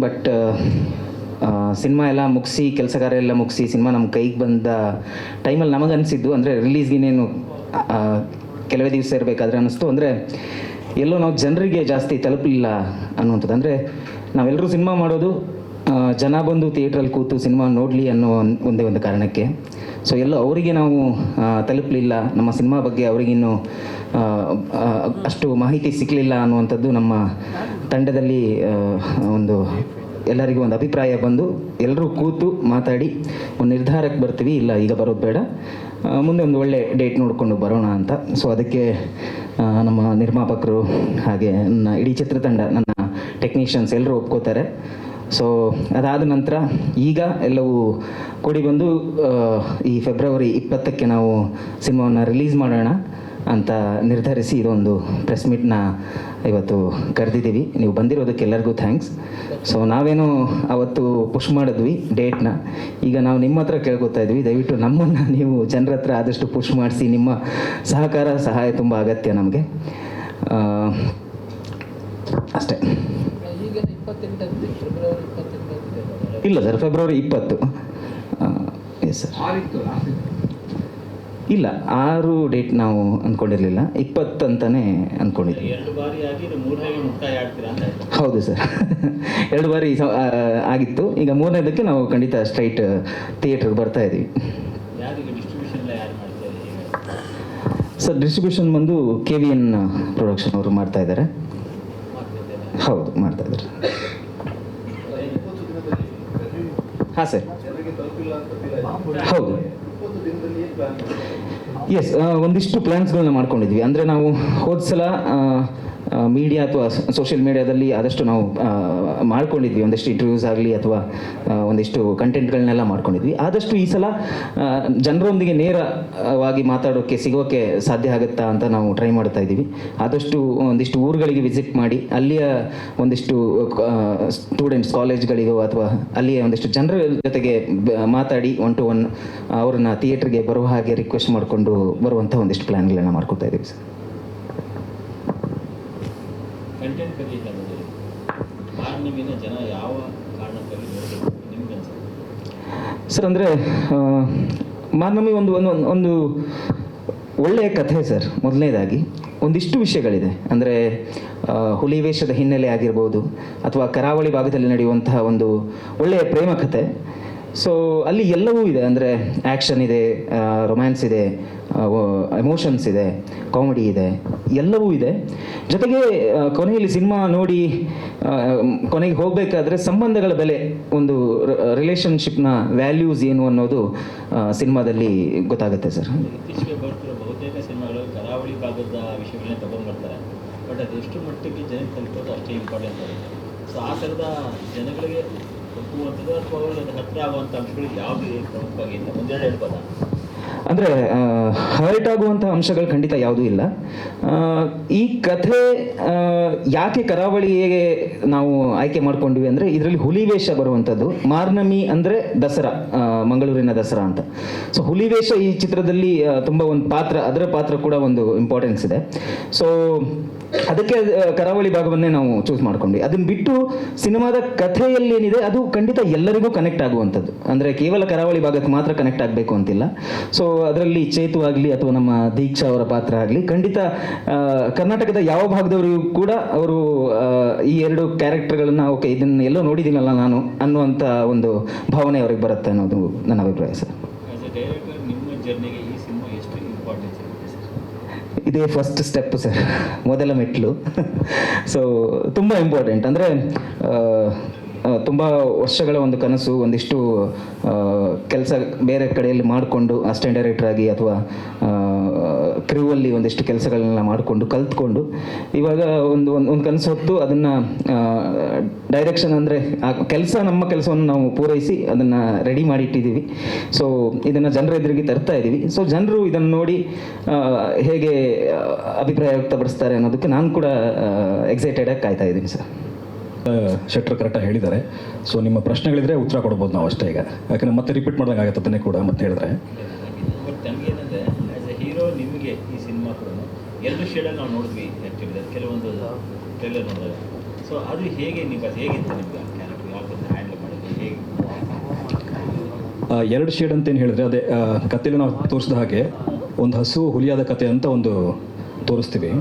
But cinema ಎಲ್ಲ ಮುಗಿಸಿ ಕೆಲಸ ಕಾರ್ಯ ಎಲ್ಲ ಮುಗಿಸಿ ಸಿನಿಮಾ ನಮ್ಮ ಕೈಗೆ ಬಂದ ಟೈಮಲ್ಲಿ ನಮಗೆ ಅನಿಸಿದ್ದು ಅಂದರೆ ರಿಲೀಸ್ಗಿನೇನು ಕೆಲವೇ ದಿವಸ ಇರಬೇಕಾದ್ರೆ ಅನ್ನಿಸ್ತು. ಅಂದರೆ ಎಲ್ಲೋ ನಾವು ಜನರಿಗೆ ಜಾಸ್ತಿ ತಲುಪಲಿಲ್ಲ ಅನ್ನುವಂಥದ್ದು. ಅಂದರೆ ನಾವೆಲ್ಲರೂ ಸಿನಿಮಾ ಮಾಡೋದು ಜನ ಬಂದು ಥಿಯೇಟ್ರಲ್ಲಿ ಕೂತು ಸಿನಿಮಾ ನೋಡಲಿ ಅನ್ನೋ ಒಂದೇ ಒಂದು ಕಾರಣಕ್ಕೆ. ಸೊ ಎಲ್ಲೋ ಅವರಿಗೆ ನಾವು ತಲುಪಲಿಲ್ಲ, ನಮ್ಮ ಸಿನಿಮಾ ಬಗ್ಗೆ ಅವರಿಗಿನ್ನೂ ಅಷ್ಟು ಮಾಹಿತಿ ಸಿಕ್ಕಲಿಲ್ಲ ಅನ್ನುವಂಥದ್ದು ನಮ್ಮ ತಂಡದಲ್ಲಿ ಒಂದು ಎಲ್ಲರಿಗೂ ಒಂದು ಅಭಿಪ್ರಾಯ ಬಂದು ಎಲ್ಲರೂ ಕೂತು ಮಾತಾಡಿ ಒಂದು ನಿರ್ಧಾರಕ್ಕೆ ಬರ್ತೀವಿ, ಇಲ್ಲ ಈಗ ಬರೋದು ಬೇಡ, ಮುಂದೆ ಒಂದು ಒಳ್ಳೆ ಡೇಟ್ ನೋಡಿಕೊಂಡು ಬರೋಣ ಅಂತ. ಸೊ ಅದಕ್ಕೆ ನಮ್ಮ ನಿರ್ಮಾಪಕರು ಹಾಗೆ ನನ್ನ ಇಡೀ ಚಿತ್ರತಂಡ, ನನ್ನ ಟೆಕ್ನಿಷಿಯನ್ಸ್ ಎಲ್ಲರೂ ಒಪ್ಕೋತಾರೆ. ಸೊ ಅದಾದ ನಂತರ ಈಗ ಎಲ್ಲವೂ ಕೂಡಿ ಬಂದು ಈ ಫೆಬ್ರವರಿ 20ಕ್ಕೆ ನಾವು ಸಿನಿಮಾವನ್ನು ರಿಲೀಸ್ ಮಾಡೋಣ ಅಂತ ನಿರ್ಧರಿಸಿ ಇದೊಂದು ಪ್ರೆಸ್ ಮೀಟ್ನ ಇವತ್ತು ಕರೆದಿದ್ದೀವಿ. ನೀವು ಬಂದಿರೋದಕ್ಕೆ ಎಲ್ಲರಿಗೂ ಥ್ಯಾಂಕ್ಸ್. ಸೊ ನಾವೇನೋ ಅವತ್ತು ಪುಷ್ ಮಾಡಿದ್ವಿ ಡೇಟ್ನ, ಈಗ ನಾವು ನಿಮ್ಮ ಹತ್ರ ಕೇಳ್ಕೊತಾ ಇದ್ವಿ, ದಯವಿಟ್ಟು ನಮ್ಮನ್ನು ನೀವು ಜನರ ಹತ್ರ ಆದಷ್ಟು ಪುಷ್ ಮಾಡಿಸಿ. ನಿಮ್ಮ ಸಹಕಾರ ಸಹಾಯ ತುಂಬ ಅಗತ್ಯ ನಮಗೆ, ಅಷ್ಟೇ. ಇಲ್ಲ ಸರ್, ಫೆಬ್ರವರಿ 20. Yes sir. ಇಲ್ಲ, 6 ಡೇಟ್ ನಾವು ಅಂದ್ಕೊಂಡಿರಲಿಲ್ಲ, 20 ಅಂತಲೇ ಅಂದ್ಕೊಂಡಿದ್ವಿ. ಹೌದು ಸರ್, 2 ಬಾರಿ ಆಗಿತ್ತು. ಈಗ 3ನೇದಕ್ಕೆ ನಾವು ಖಂಡಿತ ಸ್ಟ್ರೈಟ್ ಥಿಯೇಟ್ರಿಗೆ ಬರ್ತಾ ಇದ್ದೀವಿ. ಸರ್ ಡಿಸ್ಟ್ರಿಬ್ಯೂಷನ್ ಬಂದು KVN ಪ್ರೊಡಕ್ಷನ್ ಅವರು ಮಾಡ್ತಾ ಇದ್ದಾರೆ. ಹೌದು, ಮಾಡ್ತಾ ಇದ್ದಾರೆ. ಹಾಂ ಸರ್, ಹೌದು. ಎಸ್, ಒಂದಿಷ್ಟು ಪ್ಲ್ಯಾನ್ಸ್ಗಳನ್ನ ಮಾಡ್ಕೊಂಡಿದ್ವಿ. ಅಂದರೆ ನಾವು ಹೋದ ಸಲ ಮೀಡಿಯಾ ಅಥವಾ ಸೋಷಿಯಲ್ ಮೀಡಿಯಾದಲ್ಲಿ ಆದಷ್ಟು ನಾವು ಮಾಡ್ಕೊಂಡಿದ್ವಿ, ಒಂದಿಷ್ಟು ಇಂಟರ್ವ್ಯೂಸ್ ಆಗಲಿ ಅಥವಾ ಒಂದಿಷ್ಟು ಕಂಟೆಂಟ್ಗಳನ್ನೆಲ್ಲ ಮಾಡ್ಕೊಂಡಿದ್ವಿ. ಆದಷ್ಟು ಈ ಸಲ ಜನರೊಂದಿಗೆ ನೇರವಾಗಿ ಮಾತಾಡೋಕ್ಕೆ ಸಿಗೋಕ್ಕೆ ಸಾಧ್ಯ ಆಗುತ್ತಾ ಅಂತ ನಾವು ಟ್ರೈ ಮಾಡ್ತಾ ಇದ್ದೀವಿ. ಆದಷ್ಟು ಒಂದಿಷ್ಟು ಊರುಗಳಿಗೆ ವಿಸಿಟ್ ಮಾಡಿ ಅಲ್ಲಿಯ ಒಂದಿಷ್ಟು ಸ್ಟೂಡೆಂಟ್ಸ್ ಕಾಲೇಜ್ಗಳಿಗೋ ಅಥವಾ ಅಲ್ಲಿಯ ಒಂದಿಷ್ಟು ಜನರ ಜೊತೆಗೆ ಮಾತಾಡಿ 1 to 1 ಅವ್ರನ್ನ ಥಿಯೇಟ್ರಿಗೆ ಬರುವ ಹಾಗೆ ರಿಕ್ವೆಸ್ಟ್ ಮಾಡಿಕೊಂಡು ಬರುವಂಥ ಒಂದಿಷ್ಟು ಪ್ಲ್ಯಾನ್ಗಳನ್ನ ಮಾಡ್ಕೊತಾ ಇದ್ದೀವಿ ಸರ್. ಸರ್ ಅಂದರೆ ಮಾರ್ನಮಿ ಒಂದು ಒಳ್ಳೆಯ ಕಥೆ ಸರ್. ಮೊದಲನೇದಾಗಿ ಒಂದಿಷ್ಟು ವಿಷಯಗಳಿದೆ. ಅಂದರೆ ಹುಲಿ ವೇಷದ ಹಿನ್ನೆಲೆ ಆಗಿರ್ಬೋದು ಅಥವಾ ಕರಾವಳಿ ಭಾಗದಲ್ಲಿ ನಡೆಯುವಂತಹ ಒಂದು ಒಳ್ಳೆಯ ಪ್ರೇಮ ಕಥೆ. ಸೊ ಅಲ್ಲಿ ಎಲ್ಲವೂ ಇದೆ. ಅಂದರೆ ಆ್ಯಕ್ಷನ್ ಇದೆ, ರೊಮ್ಯಾನ್ಸ್ ಇದೆ, ಎಮೋಷನ್ಸ್ ಇದೆ, ಕಾಮಿಡಿ ಇದೆ, ಎಲ್ಲವೂ ಇದೆ. ಜೊತೆಗೆ ಕೊನೆಯಲ್ಲಿ ಸಿನಿಮಾ ನೋಡಿ ಕೊನೆಗೆ ಹೋಗಬೇಕಾದ್ರೆ ಸಂಬಂಧಗಳ ಬೆಲೆ, ಒಂದು ರಿಲೇಷನ್ಶಿಪ್ನ ವ್ಯಾಲ್ಯೂಸ್ ಏನು ಅನ್ನೋದು ಸಿನಿಮಾದಲ್ಲಿ ಗೊತ್ತಾಗುತ್ತೆ ಸರ್. ಇತ್ತೀಚೆಗೆ ಬರ್ತಿರೋ ಬಹುತೇಕ ಸಿನಿಮಾಗಳು ಕರಾವಳಿ ಭಾಗದ ವಿಷಯಗಳನ್ನೇ ತಗೊಂಡ್ಬರ್ತಾರೆ, ಬಟ್ ಅದೆಷ್ಟು ಮಟ್ಟಿಗೆ ಜನಕ್ಕೆ ತಲುಪೋದು ಅಷ್ಟೇ ಇಂಪಾರ್ಟೆಂಟ್ ಆಗುತ್ತೆ. ಸೊ ಆ ಥರದ ಜನಗಳಿಗೆ ಒಪ್ಪುವಂಥದ್ದು ಅಥವಾ ಅವ್ರಿಗೆ ಹತ್ತಿರ ಆಗುವಂಥ ಅಂಶಗಳು ಯಾವುದು ಪ್ರಮುಖವಾಗಿ ಅಂತ ಮುಂದೆರಡು ಹೇಳ್ಬೋದಾ? ಅಂದರೆ ಹರ್ಟ್ ಆಗುವಂಥ ಅಂಶಗಳು ಖಂಡಿತ ಯಾವುದೂ ಇಲ್ಲ. ಈ ಕಥೆ ಯಾಕೆ ಕರಾವಳಿಗೆ ನಾವು ಆಯ್ಕೆ ಮಾಡ್ಕೊಂಡ್ವಿ ಅಂದರೆ ಇದರಲ್ಲಿ ಹುಲಿವೇಷ ಬರುವಂಥದ್ದು. ಮಾರ್ನಮಿ ಅಂದರೆ ದಸರಾ, ಮಂಗಳೂರಿನ ದಸರಾ ಅಂತ. ಸೊ ಹುಲಿವೇಷ ಈ ಚಿತ್ರದಲ್ಲಿ ತುಂಬ ಒಂದು ಪಾತ್ರ, ಅದರ ಪಾತ್ರ ಕೂಡ ಒಂದು ಇಂಪಾರ್ಟೆನ್ಸ್ ಇದೆ. ಸೊ ಅದಕ್ಕೆ ಕರಾವಳಿ ಭಾಗವನ್ನೇ ನಾವು ಚೂಸ್ ಮಾಡ್ಕೊಂಡ್ವಿ. ಅದನ್ನು ಬಿಟ್ಟು ಸಿನಿಮಾದ ಕಥೆಯಲ್ಲಿ ಏನಿದೆ ಅದು ಖಂಡಿತ ಎಲ್ಲರಿಗೂ ಕನೆಕ್ಟ್ ಆಗುವಂಥದ್ದು. ಅಂದರೆ ಕೇವಲ ಕರಾವಳಿ ಭಾಗಕ್ಕೆ ಮಾತ್ರ ಕನೆಕ್ಟ್ ಆಗಬೇಕು ಅಂತಿಲ್ಲ. ಸೊ ಅದರಲ್ಲಿ ಚೇತು ಆಗಲಿ ಅಥವಾ ನಮ್ಮ ದೀಕ್ಷಾ ಅವರ ಪಾತ್ರ ಆಗಲಿ ಖಂಡಿತ ಕರ್ನಾಟಕದ ಯಾವ ಭಾಗದವರಿಗೂ ಕೂಡ ಅವರು ಈ 2 ಕ್ಯಾರೆಕ್ಟರ್ಗಳನ್ನು ಓಕೆ ಇದನ್ನು ಎಲ್ಲೋ ನೋಡಿದ್ದೀನಲ್ಲ ನಾನು ಅನ್ನುವಂಥ ಒಂದು ಭಾವನೆ ಅವ್ರಿಗೆ ಬರುತ್ತೆ ಅನ್ನೋದು ನನ್ನ ಅಭಿಪ್ರಾಯ ಸರ್. ಇದೇ ಫಸ್ಟ್ ಸ್ಟೆಪ್ ಸರ್, ಮೊದಲ ಮೆಟ್ಲು. ಸೊ ತುಂಬ ಇಂಪಾರ್ಟೆಂಟ್. ಅಂದರೆ ತುಂಬ ವರ್ಷಗಳ ಒಂದು ಕನಸು, ಒಂದಿಷ್ಟು ಕೆಲಸ ಬೇರೆ ಕಡೆಯಲ್ಲಿ ಮಾಡಿಕೊಂಡು ಅಸಿಸ್ಟೆಂಟ್ ಡೈರೆಕ್ಟರ್ ಆಗಿ ಅಥವಾ ಕ್ರೂವಲ್ಲಿ ಒಂದಿಷ್ಟು ಕೆಲಸಗಳನ್ನೆಲ್ಲ ಮಾಡಿಕೊಂಡು ಕಲ್ತ್ಕೊಂಡು ಇವಾಗ ಒಂದು ಕನಸು ಹೊತ್ತು ಅದನ್ನು ಡೈರೆಕ್ಷನ್ ಅಂದರೆ ಆ ಕೆಲಸ, ನಮ್ಮ ಕೆಲಸವನ್ನು ನಾವು ಪೂರೈಸಿ ಅದನ್ನು ರೆಡಿ ಮಾಡಿಟ್ಟಿದ್ದೀವಿ. ಸೊ ಇದನ್ನು ಜನರ ಎದುರಿಗೆ ತರ್ತಾ ಇದ್ದೀವಿ. ಸೊ ಜನರು ಇದನ್ನು ನೋಡಿ ಹೇಗೆ ಅಭಿಪ್ರಾಯ ವ್ಯಕ್ತಪಡಿಸ್ತಾರೆ ಅನ್ನೋದಕ್ಕೆ ನಾನು ಕೂಡ ಎಕ್ಸೈಟೆಡಾಗಿ ಕಾಯ್ತಾ ಇದ್ದೀನಿ ಸರ್. ಶೆಟ್ರು ಕರೆಕ್ಟಾಗಿ ಹೇಳಿದ್ದಾರೆ. ಸೊ ನಿಮ್ಮ ಪ್ರಶ್ನೆಗಳಿದ್ರೆ ಉತ್ತರ ಕೊಡ್ಬೋದು ನಾವು ಅಷ್ಟೇ. ಈಗ ಯಾಕಂದರೆ ಮತ್ತೆ ರಿಪೀಟ್ ಮಾಡ್ದಂಗೆ ಆಗುತ್ತೆ ಅದನ್ನೇ ಕೂಡ ಮತ್ತೆ ಹೇಳಿದ್ರೆ. ಬಟ್ ನಮಗೇನಂದರೆ ಆ್ಯಸ್ ಎ ಹೀರೋ ನಿಮಗೆ ಈ ಸಿನಿಮಾ ಕೂಡ 2 ಶೇಡಲ್ಲಿ ನಾವು ನೋಡಿದ್ವಿ ಆ್ಯಕ್ಚುಲಿ ಕೆಲವೊಂದು ಟ್ರೈಲರ್ ನೋಡಿದಾಗ. ಸೊ ಅದು ಹೇಗೆ ನಿಮಗೆ ಹೇಗಿತ್ತು ನಿಮಗೆ ಕ್ಯಾರೆಕ್ಟರ್? ಎರಡು ಶೇಡ್ ಅಂತ ಏನು ಹೇಳಿದ್ರೆ ಅದೇ ಕಥೆಯಲ್ಲಿ ನಾವು ತೋರಿಸಿದ ಹಾಗೆ ಒಂದು ಹಸು ಹುಲಿಯಾದ ಕತೆ ಅಂತ ಒಂದು ತೋರಿಸ್ತೀವಿ.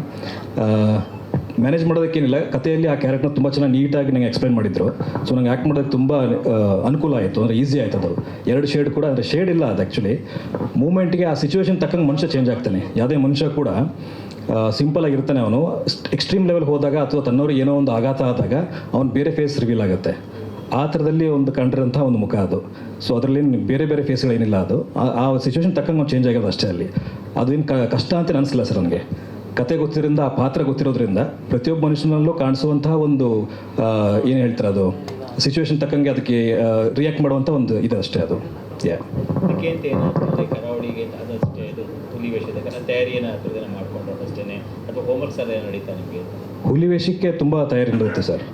ಮ್ಯಾನೇಜ್ ಮಾಡೋದಕ್ಕೇನಿಲ್ಲ, ಕಥೆಯಲ್ಲಿ ಆ ಕ್ಯಾರೆಕ್ಟರ್ ತುಂಬ ಚೆನ್ನಾಗಿ ನೀಟಾಗಿ ನಂಗೆ ಎಕ್ಸ್ಪ್ಲೈನ್ ಮಾಡಿದ್ರು. ಸೊ ನಂಗೆ ಆ್ಯಕ್ಟ್ ಮಾಡೋದಕ್ಕೆ ತುಂಬ ಅನುಕೂಲ ಆಯಿತು, ಅಂದರೆ ಈಸಿ ಆಯ್ತು ಅದು. ಎರಡು ಶೇಡ್ ಕೂಡ ಅಂದರೆ ಶೇಡ್ ಇಲ್ಲ ಅದು ಆ್ಯಕ್ಚುಲಿ ಮೂಮೆಂಟ್ಗೆ ಆ ಸಿಚುವೇಶನ್ ತಕ್ಕಂಗೆ ಮನುಷ್ಯ ಚೇಂಜ್ ಆಗ್ತಾನೆ. ಯಾವುದೇ ಮನುಷ್ಯ ಕೂಡ ಸಿಂಪಲ್ ಆಗಿರ್ತಾನೆ, ಅವನು ಎಕ್ಸ್ಟ್ರೀಮ್ ಲೆವೆಲ್ ಹೋದಾಗ ಅಥವಾ ತನ್ನವ್ರಿಗೆ ಏನೋ ಒಂದು ಆಘಾತ ಆದಾಗ ಅವ್ನು ಬೇರೆ ಫೇಸ್ ರಿವೀಲ್ ಆಗುತ್ತೆ. ಆ ಥರದಲ್ಲಿ ಒಂದು ಕಂಡಿರೋಂಥ ಒಂದು ಮುಖ ಅದು. ಸೊ ಅದರಲ್ಲಿ ಬೇರೆ ಬೇರೆ ಫೇಸ್ಗಳೇನಿಲ್ಲ, ಅದು ಆ ಸಿಚುವೇಶನ್ ತಕ್ಕಂಗೆ ಅವ್ನು ಚೇಂಜ್ ಆಗೋದು ಅಷ್ಟೇ. ಅಲ್ಲಿ ಅದೇನು ಕಷ್ಟ ಅಂತ ಅನಿಸಿಲ್ಲ ಸರ್ ನನಗೆ. ಕತೆ ಗೊತ್ತಿರೋದ್ರಿಂದ, ಆ ಪಾತ್ರ ಗೊತ್ತಿರೋದ್ರಿಂದ ಪ್ರತಿಯೊಬ್ಬ ಮನುಷ್ಯನಲ್ಲೂ ಕಾಣಿಸುವಂತಹ ಒಂದು ಏನು ಹೇಳ್ತಾರೆ ಅದು ಸಿಚುವೇಶನ್ ತಕ್ಕಂಗೆ ಅದಕ್ಕೆ ರಿಯಾಕ್ಟ್ ಮಾಡುವಂಥ ಒಂದು ಇದೆ ಅಷ್ಟೇ ಅದು. ಅದಕ್ಕೆ ಅಂತ ಏನಾಗ್ತದೆ ಕರಾವಳಿಗೆ ಅದಷ್ಟೇ ಇದು ಹುಲಿ ವೇಷದ ತಯಾರಿ ಏನಾಗ್ತದೆ ಮಾಡ್ಕೊಂಡು ಅಷ್ಟೇ, ಅಥವಾ ಹೋಮ್ವರ್ಕ್ಸ್ ಎಲ್ಲ ಏನು ನಡೀತಾ ನಿಮಗೆ? ಹುಲಿ ವೇಷಕ್ಕೆ ತುಂಬ ತಯಾರಿ ನಡೆಯುತ್ತೆ ಸರ್,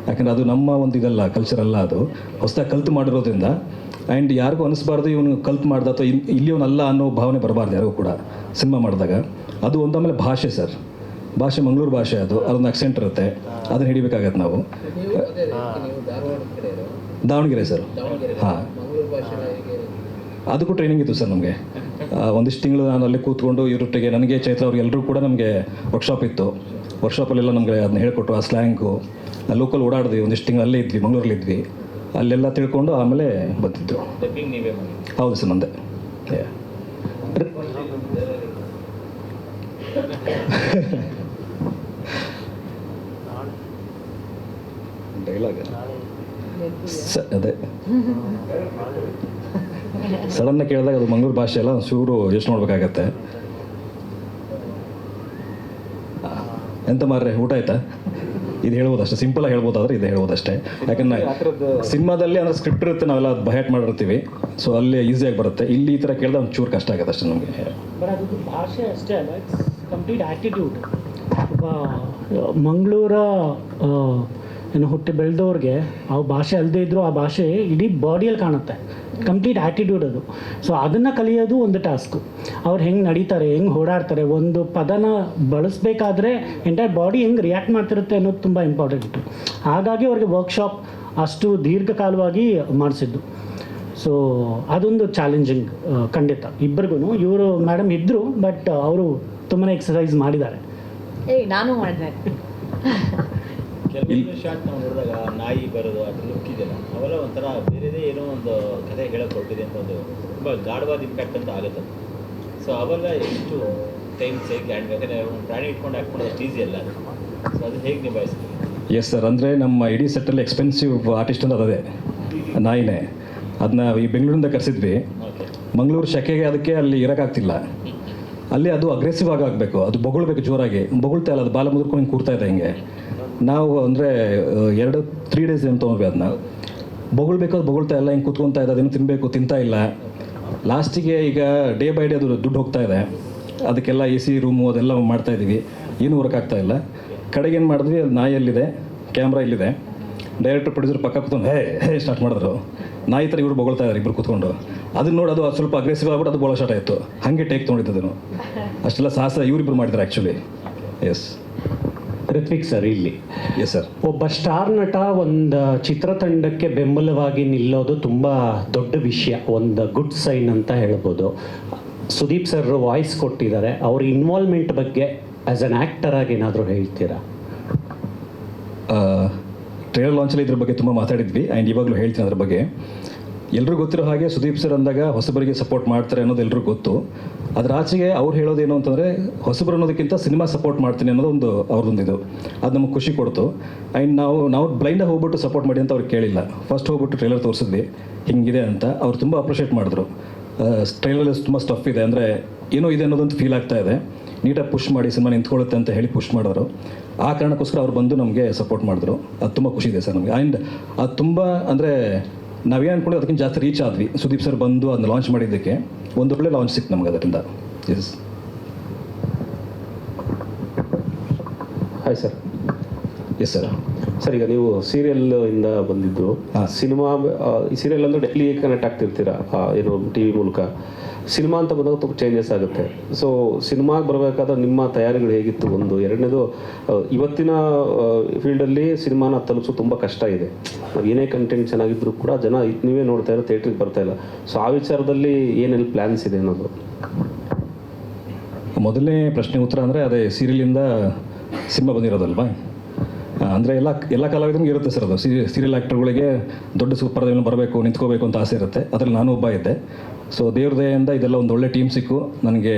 ಯಾಕಂದರೆ ಅದು ನಮ್ಮ ಒಂದು ಇದಲ್ಲ, ಕಲ್ಚರ್ ಅಲ್ಲ, ಅದು ಹೊಸದಾಗಿ ಕಲ್ತು ಮಾಡಿರೋದ್ರಿಂದ. ಆ್ಯಂಡ್ ಯಾರಿಗೂ ಅನಿಸ್ಬಾರ್ದು ಇವನು ಕಲ್ತು ಮಾಡ್ದ ಅಥವಾ ಇಲ್ಲಿ ಅವನಲ್ಲ ಅನ್ನೋ ಭಾವನೆ ಬರಬಾರ್ದು ಯಾರಿಗೂ ಕೂಡ ಸಿನಿಮಾ ಮಾಡಿದಾಗ. ಅದು ಒಂದಾಮೇಲೆ ಭಾಷೆ ಸರ್, ಭಾಷೆ ಮಂಗಳೂರು ಭಾಷೆ, ಅದೊಂದು ಅಕ್ಸೆಂಟ್ ಇರುತ್ತೆ, ಅದನ್ನು ಹಿಡಿಬೇಕಾಗತ್ತೆ ನಾವು. ದಾವಣಗೆರೆ ಸರ್. ಹಾಂ, ಅದಕ್ಕೂ ಟ್ರೈನಿಂಗ್ ಇತ್ತು ಸರ್ ನಮಗೆ. ಒಂದಿಷ್ಟು ತಿಂಗಳು ನಾನು ಅಲ್ಲಿ ಕೂತ್ಕೊಂಡು ಇವರೊಟ್ಟಿಗೆ, ನನಗೆ ಚೈತ್ರ ಅವ್ರಿಗೆ ಎಲ್ಲರೂ ಕೂಡ ನಮಗೆ ವರ್ಕ್ಶಾಪ್ ಇತ್ತು. ವರ್ಕ್ಶಾಪಲ್ಲೆಲ್ಲ ನಮಗೆ ಅದನ್ನ ಹೇಳ್ಕೊಟ್ರು, ಆ ಸ್ಲ್ಯಾಂಗು, ಲೋಕಲ್ ಓಡಾಡಿದ್ವಿ, ಒಂದಿಷ್ಟು ತಿಂಗಳು ಅಲ್ಲೇ ಇದ್ವಿ, ಮಂಗಳೂರಲ್ಲಿದ್ವಿ. ಅಲ್ಲೆಲ್ಲ ತಿಳ್ಕೊಂಡು ಆಮೇಲೆ ಬಂದಿದ್ದು. ಹೌದು ಸರ್, ನಂದೆ. ಡೈಲಾಗ್ ಅದೇ ಸಡನ್ನಾಗಿ ಕೇಳಿದಾಗ ಅದು ಮಂಗಳೂರು ಭಾಷೆ ಎಲ್ಲ ಚೂರು ಯೋಚನೆ ನೋಡ್ಬೇಕಾಗತ್ತೆ. ಎಂತ ಮಾರ್ರೆ ಊಟ ಆಯ್ತಾ? ಇದು ಹೇಳ್ಬೋದು ಅಷ್ಟೇ, ಸಿಂಪಲಾಗಿ ಹೇಳ್ಬೋದಾದ್ರೆ ಇದು ಹೇಳ್ಬೋದು ಅಷ್ಟೇ. ಯಾಕಂದ್ರೆ ಸಿನಿಮಾದಲ್ಲಿ ಅಂದರೆ ಸ್ಕ್ರಿಪ್ಟ್ ಇರುತ್ತೆ, ನಾವೆಲ್ಲ ಬಹ್ಯಾಟ್ ಮಾಡಿರ್ತೀವಿ, ಸೊ ಅಲ್ಲಿ ಈಸಿಯಾಗಿ ಬರುತ್ತೆ. ಇಲ್ಲಿ ಈ ಥರ ಕೇಳಿದ್ರೆ ಒಂದು ಚೂರು ಕಷ್ಟ ಆಗುತ್ತೆ ಅಷ್ಟೇ ನಮಗೆ. ಬಟ್ ಅದು ಭಾಷೆ ಅಷ್ಟೇ ಅಲ್ಲ, ಇಟ್ಸ್ ಕಂಪ್ಲೀಟ್ ಆ್ಯಟಿಟ್ಯೂಡ್. ಒಬ್ಬ ಮಂಗಳೂರ ಏನು ಹುಟ್ಟಿ ಬೆಳೆದವ್ರಿಗೆ ಆ ಭಾಷೆ ಅಲ್ಲದೆ ಇದ್ದರೂ ಆ ಭಾಷೆ ಇಡೀ ಬಾಡಿಯಲ್ಲಿ ಕಾಣುತ್ತೆ, ಕಂಪ್ಲೀಟ್ ಆ್ಯಟಿಟ್ಯೂಡ್ ಅದು. ಸೊ ಅದನ್ನು ಕಲಿಯೋದು ಒಂದು ಟಾಸ್ಕು. ಅವ್ರು ಹೆಂಗೆ ನಡೀತಾರೆ, ಹೆಂಗೆ ಓಡಾಡ್ತಾರೆ, ಒಂದು ಪದನ ಬಳಸಬೇಕಾದ್ರೆ ಎಂಟೈರ್ ಬಾಡಿ ಹೆಂಗೆ ರಿಯಾಕ್ಟ್ ಮಾಡ್ತಿರುತ್ತೆ ಅನ್ನೋದು ತುಂಬ ಇಂಪಾರ್ಟೆಂಟು. ಹಾಗಾಗಿ ಅವ್ರಿಗೆ ವರ್ಕ್ಶಾಪ್ ಅಷ್ಟು ದೀರ್ಘಕಾಲವಾಗಿ ಮಾಡಿಸಿದ್ದು. ಸೊ ಅದೊಂದು ಚಾಲೆಂಜಿಂಗ್ ಖಂಡಿತ ಇಬ್ಬರಿಗೂ. ಇವರು ಮೇಡಮ್ ಇದ್ದರು, ಬಟ್ ಅವರು ತುಂಬಾ ಎಕ್ಸಸೈಸ್ ಮಾಡಿದ್ದಾರೆ. ನಾನು ಮಾಡಿದೆ. ಕೆಲವೊಂದು ಶಾರ್ಟ್ ನಾವು ನೋಡಿದಾಗ ನಾಯಿ ಬರೋದು ಅದ್ರ ಲುಕ್ ಇದೆಯಲ್ಲ, ಅವೆಲ್ಲ ಒಂಥರ ಬೇರೆದೇ ಏನೋ ಒಂದು ಕಥೆ ಹೇಳಕ್ಕೆ ಹೊರಟಿದೆ ಅಂತ ಒಂದು ತುಂಬ ಗಾಢವಾದ ಇಂಪ್ಯಾಕ್ಟ್ ಅಂತ ಆಗುತ್ತೆ. ಸೊ ಅವೆಲ್ಲ ಎಷ್ಟು ಟೈಮ್ ಸೇರಿ ಯಾಕಂದರೆ ಒಂದು ಪ್ರಾಣಿ ಇಟ್ಕೊಂಡು ಹಾಕ್ಕೊಂಡು ಅಷ್ಟು ಈಸಿ ಅಲ್ಲ ಅದು. ಸೊ ಅದು ಹೇಗೆ ನಿಭಾಯಿಸ್ತೀವಿ? ಎಸ್ ಸರ್, ಅಂದರೆ ನಮ್ಮ ಇಡೀ ಸೆಟ್ಟಲ್ಲಿ ಎಕ್ಸ್ಪೆನ್ಸಿವ್ ಆರ್ಟಿಸ್ಟ್ ಅಂತ ಅದೇ ನಾಯಿನೇ. ಅದನ್ನ ಈ ಬೆಂಗಳೂರಿಂದ ಕರೆಸಿದ್ವಿ. ಮಂಗಳೂರು ಶೆಕೆಗೆ ಅದಕ್ಕೆ ಅಲ್ಲಿ ಇರೋಕ್ಕಾಗ್ತಿಲ್ಲ. ಅಲ್ಲಿ ಅದು ಅಗ್ರೆಸಿವ್ ಆಗಬೇಕು, ಅದು ಬೊಗಳ್ಬೇಕು, ಜೋರಾಗಿ ಬೊಗಳ್ತಾ ಇಲ್ಲ, ಅದು ಬಾಲ ಮುದ್ರಕೊಂಡು ಹಿಂಗೆ ಕೂರ್ತಾ ಇದೆ ಹಿಂಗೆ. ನಾವು ಅಂದರೆ 2-3 ಡೇಸ್ ಏನು ತೊಗೊಂಡ್ವಿ, ಅದನ್ನ ಬೊಗಳ್ಬೇಕು, ಅದು ಬೊಗಳ್ತಾ ಇಲ್ಲ, ಹಿಂಗೆ ಕೂತ್ಕೊತಾ ಇದೆ, ಅದೇನು ತಿನ್ನಬೇಕು ತಿಂತಾ ಇಲ್ಲ. ಲಾಸ್ಟಿಗೆ ಈಗ ಡೇ ಬೈ ಡೇ ಅದು ದುಡ್ಡು ಹೋಗ್ತಾ ಇದೆ, ಅದಕ್ಕೆಲ್ಲ AC ರೂಮು ಅದೆಲ್ಲ ಮಾಡ್ತಾಯಿದ್ದೀವಿ, ಏನೂ ವರ್ಕ್ ಆಗ್ತಾ ಇಲ್ಲ. ಕಡೆಗೆ ಏನು ಮಾಡಿದ್ವಿ, ಅದು ನಾಯಲ್ಲಿದೆ, ಕ್ಯಾಮ್ರಾ ಇಲ್ಲಿದೆ, ಡೈರೆಕ್ಟರ್ ಪ್ರೊಡ್ಯೂಸರ್ ಪಕ್ಕ ಕೂತ್ಕೊಂಡು ಹೇ ಸ್ಟಾರ್ಟ್ ಮಾಡಿದ್ರು. ನಾಯಿ ಥರ ಇವರು ಬೊಗಳ್ತಾ ಇದ್ದಾರೆ ಇಬ್ಬರು ಕೂತ್ಕೊಂಡು. ಅದನ್ನ ನೋಡಿ ಅದು ಸ್ವಲ್ಪ ಅಗ್ರೆಸಿವ್ ಆಗ್ಬಿಟ್ಟು ಅದು ಬೋಳ ಸ್ಟಾರ್ಟ್ ಆಯಿತು. ಹಾಗೆ ಟೇಕ್ ತೊಗೊಂಡಿದ್ದನು. ಅಷ್ಟೆಲ್ಲ ಸಾಹಸ ಇವರಿಬ್ಬರು ಮಾಡಿದ್ದಾರೆ ಆ್ಯಕ್ಚುಲಿ. ಎಸ್ ಋತ್ವಿಕ್ ಸರ್, ಇಲ್ಲಿ ಎಸ್ ಸರ್, ಒಬ್ಬ ಸ್ಟಾರ್ ನಟ ಒಂದು ಚಿತ್ರತಂಡಕ್ಕೆ ಬೆಂಬಲವಾಗಿ ನಿಲ್ಲೋದು ತುಂಬ ದೊಡ್ಡ ವಿಷಯ, ಒಂದು ಗುಡ್ ಸೈನ್ ಅಂತ ಹೇಳ್ಬೋದು. ಸುದೀಪ್ ಸರ್ ವಾಯ್ಸ್ ಕೊಟ್ಟಿದ್ದಾರೆ, ಅವ್ರ ಇನ್ವಾಲ್ವ್ಮೆಂಟ್ ಬಗ್ಗೆ ಆ್ಯಸ್ ಅನ್ ಆ್ಯಕ್ಟರ್ ಆಗಿ ಏನಾದರೂ ಹೇಳ್ತೀರಾ? ಟ್ರೇಲರ್ ಲಾಂಚಲ್ಲಿ ಇದ್ರ ಬಗ್ಗೆ ತುಂಬ ಮಾತಾಡಿದ್ವಿ, ಆ್ಯಂಡ್ ಇವಾಗಲೂ ಹೇಳ್ತೀನಿ ಅದ್ರ ಬಗ್ಗೆ. ಎಲ್ಲರೂ ಗೊತ್ತಿರೋ ಹಾಗೆ ಸುದೀಪ್ ಸರ್ ಅಂದಾಗ ಹೊಸಬರಿಗೆ ಸಪೋರ್ಟ್ ಮಾಡ್ತಾರೆ ಅನ್ನೋದು ಎಲ್ರಿಗೂ ಗೊತ್ತು. ಅದ್ರ ಆಚೆಗೆ ಅವ್ರು ಹೇಳೋದೇನು ಅಂತಂದರೆ, ಹೊಸಬರು ಅನ್ನೋದಕ್ಕಿಂತ ಸಿನಿಮಾ ಸಪೋರ್ಟ್ ಮಾಡ್ತೀನಿ ಅನ್ನೋದು ಒಂದು ಅವ್ರದ್ದೊಂದಿದು. ಅದು ನಮಗೆ ಖುಷಿ ಕೊಡ್ತು. ಆ್ಯಂಡ್ ನಾವು ಬ್ಲೈಂಡಾಗಿ ಹೋಗ್ಬಿಟ್ಟು ಸಪೋರ್ಟ್ ಮಾಡಿ ಅಂತ ಅವ್ರಿಗೆ ಕೇಳಿಲ್ಲ. ಫಸ್ಟ್ ಹೋಗ್ಬಿಟ್ಟು ಟ್ರೇಲರ್ ತೋರಿಸಿದ್ವಿ ಹಿಂಗಿದೆ ಅಂತ. ಅವ್ರು ತುಂಬ ಅಪ್ರಿಷಿಯೇಟ್ ಮಾಡಿದ್ರು. ಟ್ರೇಲರಲ್ಲಿ ತುಂಬ ಸ್ಟಫ್ ಇದೆ, ಅಂದರೆ ಏನೋ ಇದೆ ಅನ್ನೋದಂತ ಫೀಲ್ ಆಗ್ತಾ ಇದೆ, ನೀಟಾಗಿ ಪುಷ್ ಮಾಡಿ ಸಿನಿಮಾ ನಿಂತ್ಕೊಳ್ಳುತ್ತೆ ಅಂತ ಹೇಳಿ ಪುಷ್ ಮಾಡಿದ್ರು. ಆ ಕಾರಣಕ್ಕೋಸ್ಕರ ಅವ್ರು ಬಂದು ನಮಗೆ ಸಪೋರ್ಟ್ ಮಾಡಿದ್ರು. ಅದು ತುಂಬ ಖುಷಿ ಇದೆ ಸರ್ ನಮಗೆ. ಆ್ಯಂಡ್ ಅದು ತುಂಬ ಅಂದರೆ ನಾವೇನು ಅಂದ್ಕೊಂಡು ಅದಕ್ಕಿಂತ ಜಾಸ್ತಿ ರೀಚ್ ಆದ್ವಿ. ಸುದೀಪ್ ಸರ್ ಬಂದು ಅದನ್ನ ಲಾಂಚ್ ಮಾಡಿದ್ದಕ್ಕೆ ಒಂದು ಒಳ್ಳೆ ಲಾಂಚ್ ಸಿಕ್ತು ನಮಗೆ ಅದರಿಂದ. Yes. Hi sir. Yes sir. Sir ಈಗ ನೀವು ಸೀರಿಯಲ್ ಇಂದ ಬಂದಿದ್ದು ಸಿನಿಮಾ, ಈ ಸೀರಿಯಲ್ ಅಂದ್ರೆ ಡೈಲಿ ಕನೆಕ್ಟ್ ಆಗ್ತಿರ್ತೀರಾ ಏನು ಟಿ ವಿ ಮೂಲಕ. ಸಿನಿಮಾ ಅಂತ ಬಂದಾಗ ತುಂಬ ಚೇಂಜಸ್ ಆಗುತ್ತೆ. ಸೊ ಸಿನಿಮಾಗೆ ಬರಬೇಕಾದ್ರೆ ನಿಮ್ಮ ತಯಾರಿಗಳು ಹೇಗಿತ್ತು? ಒಂದು ಎರಡನೇದು, ಇವತ್ತಿನ ಫೀಲ್ಡಲ್ಲಿ ಸಿನಿಮಾನ ತಲುಪಿಸೋದು ತುಂಬ ಕಷ್ಟ ಇದೆ. ನಾವು ಏನೇ ಕಂಟೆಂಟ್ ಚೆನ್ನಾಗಿದ್ರು ಕೂಡ ಜನ ನೀವೇ ನೋಡ್ತಾ ಇರೋ ಥಿಯೇಟ್ರಿಗೆ ಬರ್ತಾ ಇಲ್ಲ. ಸೊ ಆ ವಿಚಾರದಲ್ಲಿ ಏನೆಲ್ಲ ಪ್ಲ್ಯಾನ್ಸ್ ಇದೆ ಅನ್ನೋದು. ಮೊದಲನೇ ಪ್ರಶ್ನೆ ಉತ್ತರ ಅಂದರೆ ಅದೇ ಸೀರಿಯಲಿಂದ ಸಿನಿಮಾ ಬಂದಿರೋದಲ್ವಾ. ಅಂದರೆ ಎಲ್ಲ ಕಲಾವಿದನಿಗೆ ಇರುತ್ತೆ ಸರ್ ಅದು. ಸೀರಿಯಲ್ ಆ್ಯಕ್ಟರ್ಗಳಿಗೆ ದೊಡ್ಡ ಸೂಪರ್ ಮೇಲೆ ಬರಬೇಕು, ನಿಂತ್ಕೋಬೇಕು ಅಂತ ಆಸೆ ಇರುತ್ತೆ. ಅದರಲ್ಲಿ ನಾನು ಒಬ್ಬ ಇದ್ದೆ. ಸೊ ದೇವ್ರ ದಯೆಯಿಂದ ಇದೆಲ್ಲ ಒಂದು ಒಳ್ಳೆ ಟೀಮ್ ಸಿಕ್ಕು, ನನಗೆ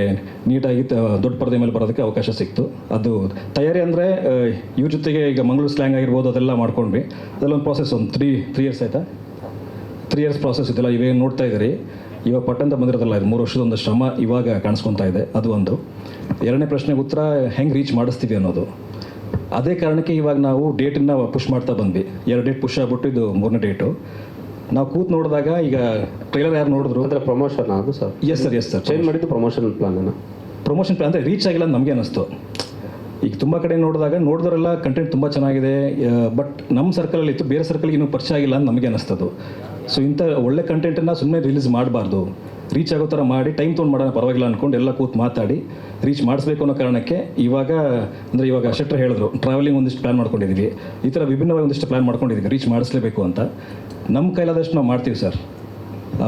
ನೀಟಾಗಿ ದೊಡ್ಡ ಪರದೆ ಮೇಲೆ ಬರೋದಕ್ಕೆ ಅವಕಾಶ ಸಿಕ್ತು. ಅದು ತಯಾರಿ ಅಂದರೆ ಇವ್ರ ಜೊತೆಗೆ ಈಗ ಮಂಗಳೂರು ಸ್ಲ್ಯಾಂಗ್ ಆಗಿರ್ಬೋದು, ಅದೆಲ್ಲ ಮಾಡ್ಕೊಂಡ್ವಿ. ಅದೆಲ್ಲ ಒಂದು ಪ್ರಾಸೆಸ್, ಒಂದು ತ್ರೀ ಇಯರ್ಸ್ ಆಯಿತಾ, 3 ಇಯರ್ಸ್ ಪ್ರಾಸೆಸ್ ಇದೆಲ್ಲ ಇವೇನು ನೋಡ್ತಾ ಇದ್ದೀರಿ. ಇವಾಗ ಪಟ್ಟಂತ ಬಂದಿರೋದಲ್ಲ, ಇದು 3 ವರ್ಷದೊಂದು ಶ್ರಮ ಇವಾಗ ಕಾಣಿಸ್ಕೊತಾ ಇದೆ. ಅದು ಒಂದು. ಎರಡನೇ ಪ್ರಶ್ನೆಗೆ ಉತ್ತರ ಹೆಂಗೆ ರೀಚ್ ಮಾಡಿಸ್ತೀವಿ ಅನ್ನೋದು. ಅದೇ ಕಾರಣಕ್ಕೆ ಇವಾಗ ನಾವು ಡೇಟನ್ನು ಪುಷ್ ಮಾಡ್ತಾ ಬಂದ್ವಿ. 2 ಡೇಟ್ ಪುಷ್ ಆಗ್ಬಿಟ್ಟು ಇದು 3ನೇ ಡೇಟು. ನಾವು ಕೂತ್ ನೋಡಿದಾಗ ಈಗ ಟ್ರೈಲರ್ ಯಾರು ನೋಡಿದ್ರು ಅಂದರೆ ಪ್ರಮೋಷನ್ ಅದು ಸರ್? ಎಸ್ ಸರ್ ಚೇಂಜ್ ಮಾಡಿದ್ದು ಪ್ರಮೋಷನ್ ಪ್ಲಾನ್ ಪ್ರಮೋಷನ್ ಪ್ಲಾನ್ ಅಂದರೆ ರೀಚ್ ಆಗಿಲ್ಲ ಅಂತ ನಮಗೆ ಅನ್ನಿಸ್ತು. ಈಗ ತುಂಬ ಕಡೆ ನೋಡಿದವರೆಲ್ಲ ಕಂಟೆಂಟ್ ತುಂಬ ಚೆನ್ನಾಗಿದೆ, ಬಟ್ ನಮ್ಮ ಸರ್ಕಲಲ್ಲಿ ಇತ್ತು, ಬೇರೆ ಸರ್ಕಲ್ಗೆ ಇನ್ನೂ ಪರಿಚಯ ಆಗಿಲ್ಲ ಅಂತ ನಮಗೆ ಅನ್ನಿಸ್ತದು. ಸೊ ಇಂಥ ಒಳ್ಳೆ ಕಂಟೆಂಟನ್ನು ಸುಮ್ಮನೆ ರಿಲೀಸ್ ಮಾಡಬಾರ್ದು, ರೀಚ್ ಆಗೋ ಥರ ಮಾಡಿ ಟೈಮ್ ತೊಗೊಂಡು ಮಾಡೋಣ ಪರವಾಗಿಲ್ಲ ಅಂದ್ಕೊಂಡು ಎಲ್ಲ ಕೂತು ಮಾತಾಡಿ ರೀಚ್ ಮಾಡಿಸ್ಬೇಕು ಅನ್ನೋ ಕಾರಣಕ್ಕೆ ಇವಾಗ ಶೆಟ್ರ್ ಹೇಳಿದ್ರು, ಟ್ರಾವೆಲಿಂಗ್ ಒಂದಿಷ್ಟು ಪ್ಲ್ಯಾನ್ ಮಾಡ್ಕೊಂಡಿದ್ದೀವಿ, ಈ ಥರ ವಿಭಿನ್ನವಾಗಿ ಒಂದಿಷ್ಟು ಪ್ಲ್ಯಾನ್ ಮಾಡ್ಕೊಂಡಿದ್ದೀವಿ, ರೀಚ್ ಮಾಡಿಸ್ಲೇಬೇಕು ಅಂತ. ನಮ್ಮ ಕೈಲಾದಷ್ಟು ನಾವು ಮಾಡ್ತೀವಿ ಸರ್.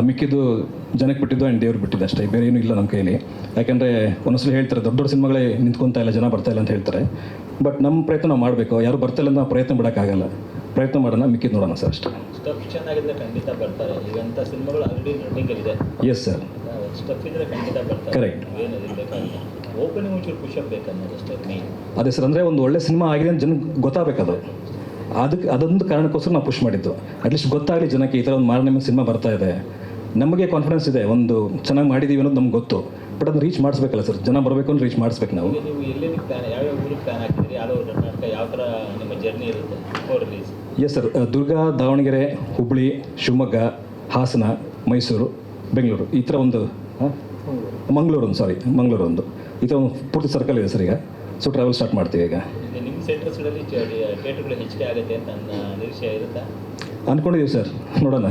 ಮಿಕ್ಕಿದ್ದು ಜನಕ್ಕೆ ಬಿಟ್ಟಿದ್ದು ಆ್ಯಂಡ್ ದೇವ್ರು ಬಿಟ್ಟಿದ್ದು ಅಷ್ಟೇ, ಬೇರೆ ಏನೂ ಇಲ್ಲ ನಮ್ಮ ಕೈಲಿ. ಯಾಕೆಂದರೆ ಒಂದೊಂದ್ಸಲ ಹೇಳ್ತಾರೆ ದೊಡ್ಡ ದೊಡ್ಡ ಸಿನಿಮಾಗಳೇ ನಿಂತ್ಕೊತಾ ಇಲ್ಲ, ಜನ ಬರ್ತಾ ಇಲ್ಲ ಅಂತ ಹೇಳ್ತಾರೆ. ಬಟ್ ನಮ್ಮ ಪ್ರಯತ್ನ ನಾವು ಮಾಡಬೇಕು. ಯಾರು ಬರ್ತಾ ಇಲ್ಲ ಅಂತ ನಾವು ಪ್ರಯತ್ನ ಬಿಡೋಕ್ಕಾಗಲ್ಲ. ಪ್ರಯತ್ನ ಮಾಡೋಣ, ಮಿಕ್ಕಿದ್ದು ನೋಡೋಣ ಸರ್ ಅಷ್ಟೇ. ಸ್ಟಫ್ ಚೆನ್ನಾಗಿದ್ರೆ ಖಂಡಿತ ಬರ್ತಾರೆ. ಈಗಂಥ ಸಿನಿಮಾಗಳು ಆಲ್ರೆಡಿ ರನ್ನಿಂಗಲ್ಲಿದೆ. ಎಸ್ ಸರ್, ಸ್ಟಫ್ ಇದ್ರೆ ಖಂಡಿತ ಬರ್ತಾರೆ. ಕರೆಕ್ಟ್. ಏನದು ಬೇಕಾಗಿಲ್ಲ, ಓಪನಿಂಗ್ ಒಂಚೂರು ಪುಷಪ್ ಬೇಕನ್ನೋದು ಅಷ್ಟೇ ಮೇನ್. ಅದೇ ಸರ್, ಅಂದರೆ ಒಂದು ಒಳ್ಳೆ ಸಿನಿಮಾ ಆಗಿದೆ ಅಂತ ಜನಕ್ಕೆ ಗೊತ್ತಾಗಬೇಕದು. ಅದೊಂದು ಕಾರಣಕ್ಕೋಸ್ಕರ ನಾವು ಪುಷ್ ಮಾಡಿದ್ದು. ಅಟ್ಲೀಸ್ಟ್ ಗೊತ್ತಾಗಲಿ ಜನಕ್ಕೆ ಈ ಥರ ಒಂದು ಮಾರನೇ ಸಿನಿಮಾ ಬರ್ತಾ ಇದೆ. ನಮಗೆ ಕಾನ್ಫಿಡೆನ್ಸ್ ಇದೆ, ಒಂದು ಚೆನ್ನಾಗಿ ಮಾಡಿದ್ದೀವಿ ಅನ್ನೋದು ನಮ್ಗೆ ಗೊತ್ತು. ಬಟ್ ಅದನ್ನ ರೀಚ್ ಮಾಡಿಸ್ಬೇಕಲ್ಲ ಸರ್, ಜನ ಬರಬೇಕು ಅಂದ್ರೆ ರೀಚ್ ಮಾಡಿಸ್ಬೇಕು ನಾವು. ನೀವು ಎಲ್ಲೆಲ್ಲಿ ಪ್ಲಾನ್, ಯಾವ್ಯಾವ ಊರಿಗೆ ಪ್ಲಾನ್ ಹಾಕಿದ್ರಿ, ಆಲ್ ಓವರ್ ಕರ್ನಾಟಕ ಯಾವ ಥರ ನಿಮ್ಮ ಜರ್ನಿ ಇರುತ್ತೆ ಫೋರ್ ರಿಲೀಸ್? ಎಸ್ ಸರ್, ದುರ್ಗ, ದಾವಣಗೆರೆ, ಹುಬ್ಬಳ್ಳಿ, ಶಿವಮೊಗ್ಗ, ಹಾಸನ, ಮೈಸೂರು, ಬೆಂಗಳೂರು, ಈ ಥರ ಒಂದು ಮಂಗಳೂರು ಒಂದು ಈ ಥರ ಒಂದು ಪೂರ್ತಿ ಸರ್ಕಲ್ ಇದೆ ಸರ್ ಈಗ. ಸೊ ಟ್ರಾವೆಲ್ ಸ್ಟಾರ್ಟ್ ಮಾಡ್ತೀವಿ ಈಗ. ನಿಮ್ಮ ಸೆಂಟರ್ಸ್ಗಳಲ್ಲಿ ಥಿಯೇಟರ್ಗಳು ಹೆಚ್ಚಿಗೆ ಆಗುತ್ತೆ ಅಂತ ನನ್ನ ನಿರೀಕ್ಷೆ ಇರುತ್ತಾ? ಅಂದ್ಕೊಂಡಿದ್ದೀವಿ ಸರ್, ನೋಡೋಣ.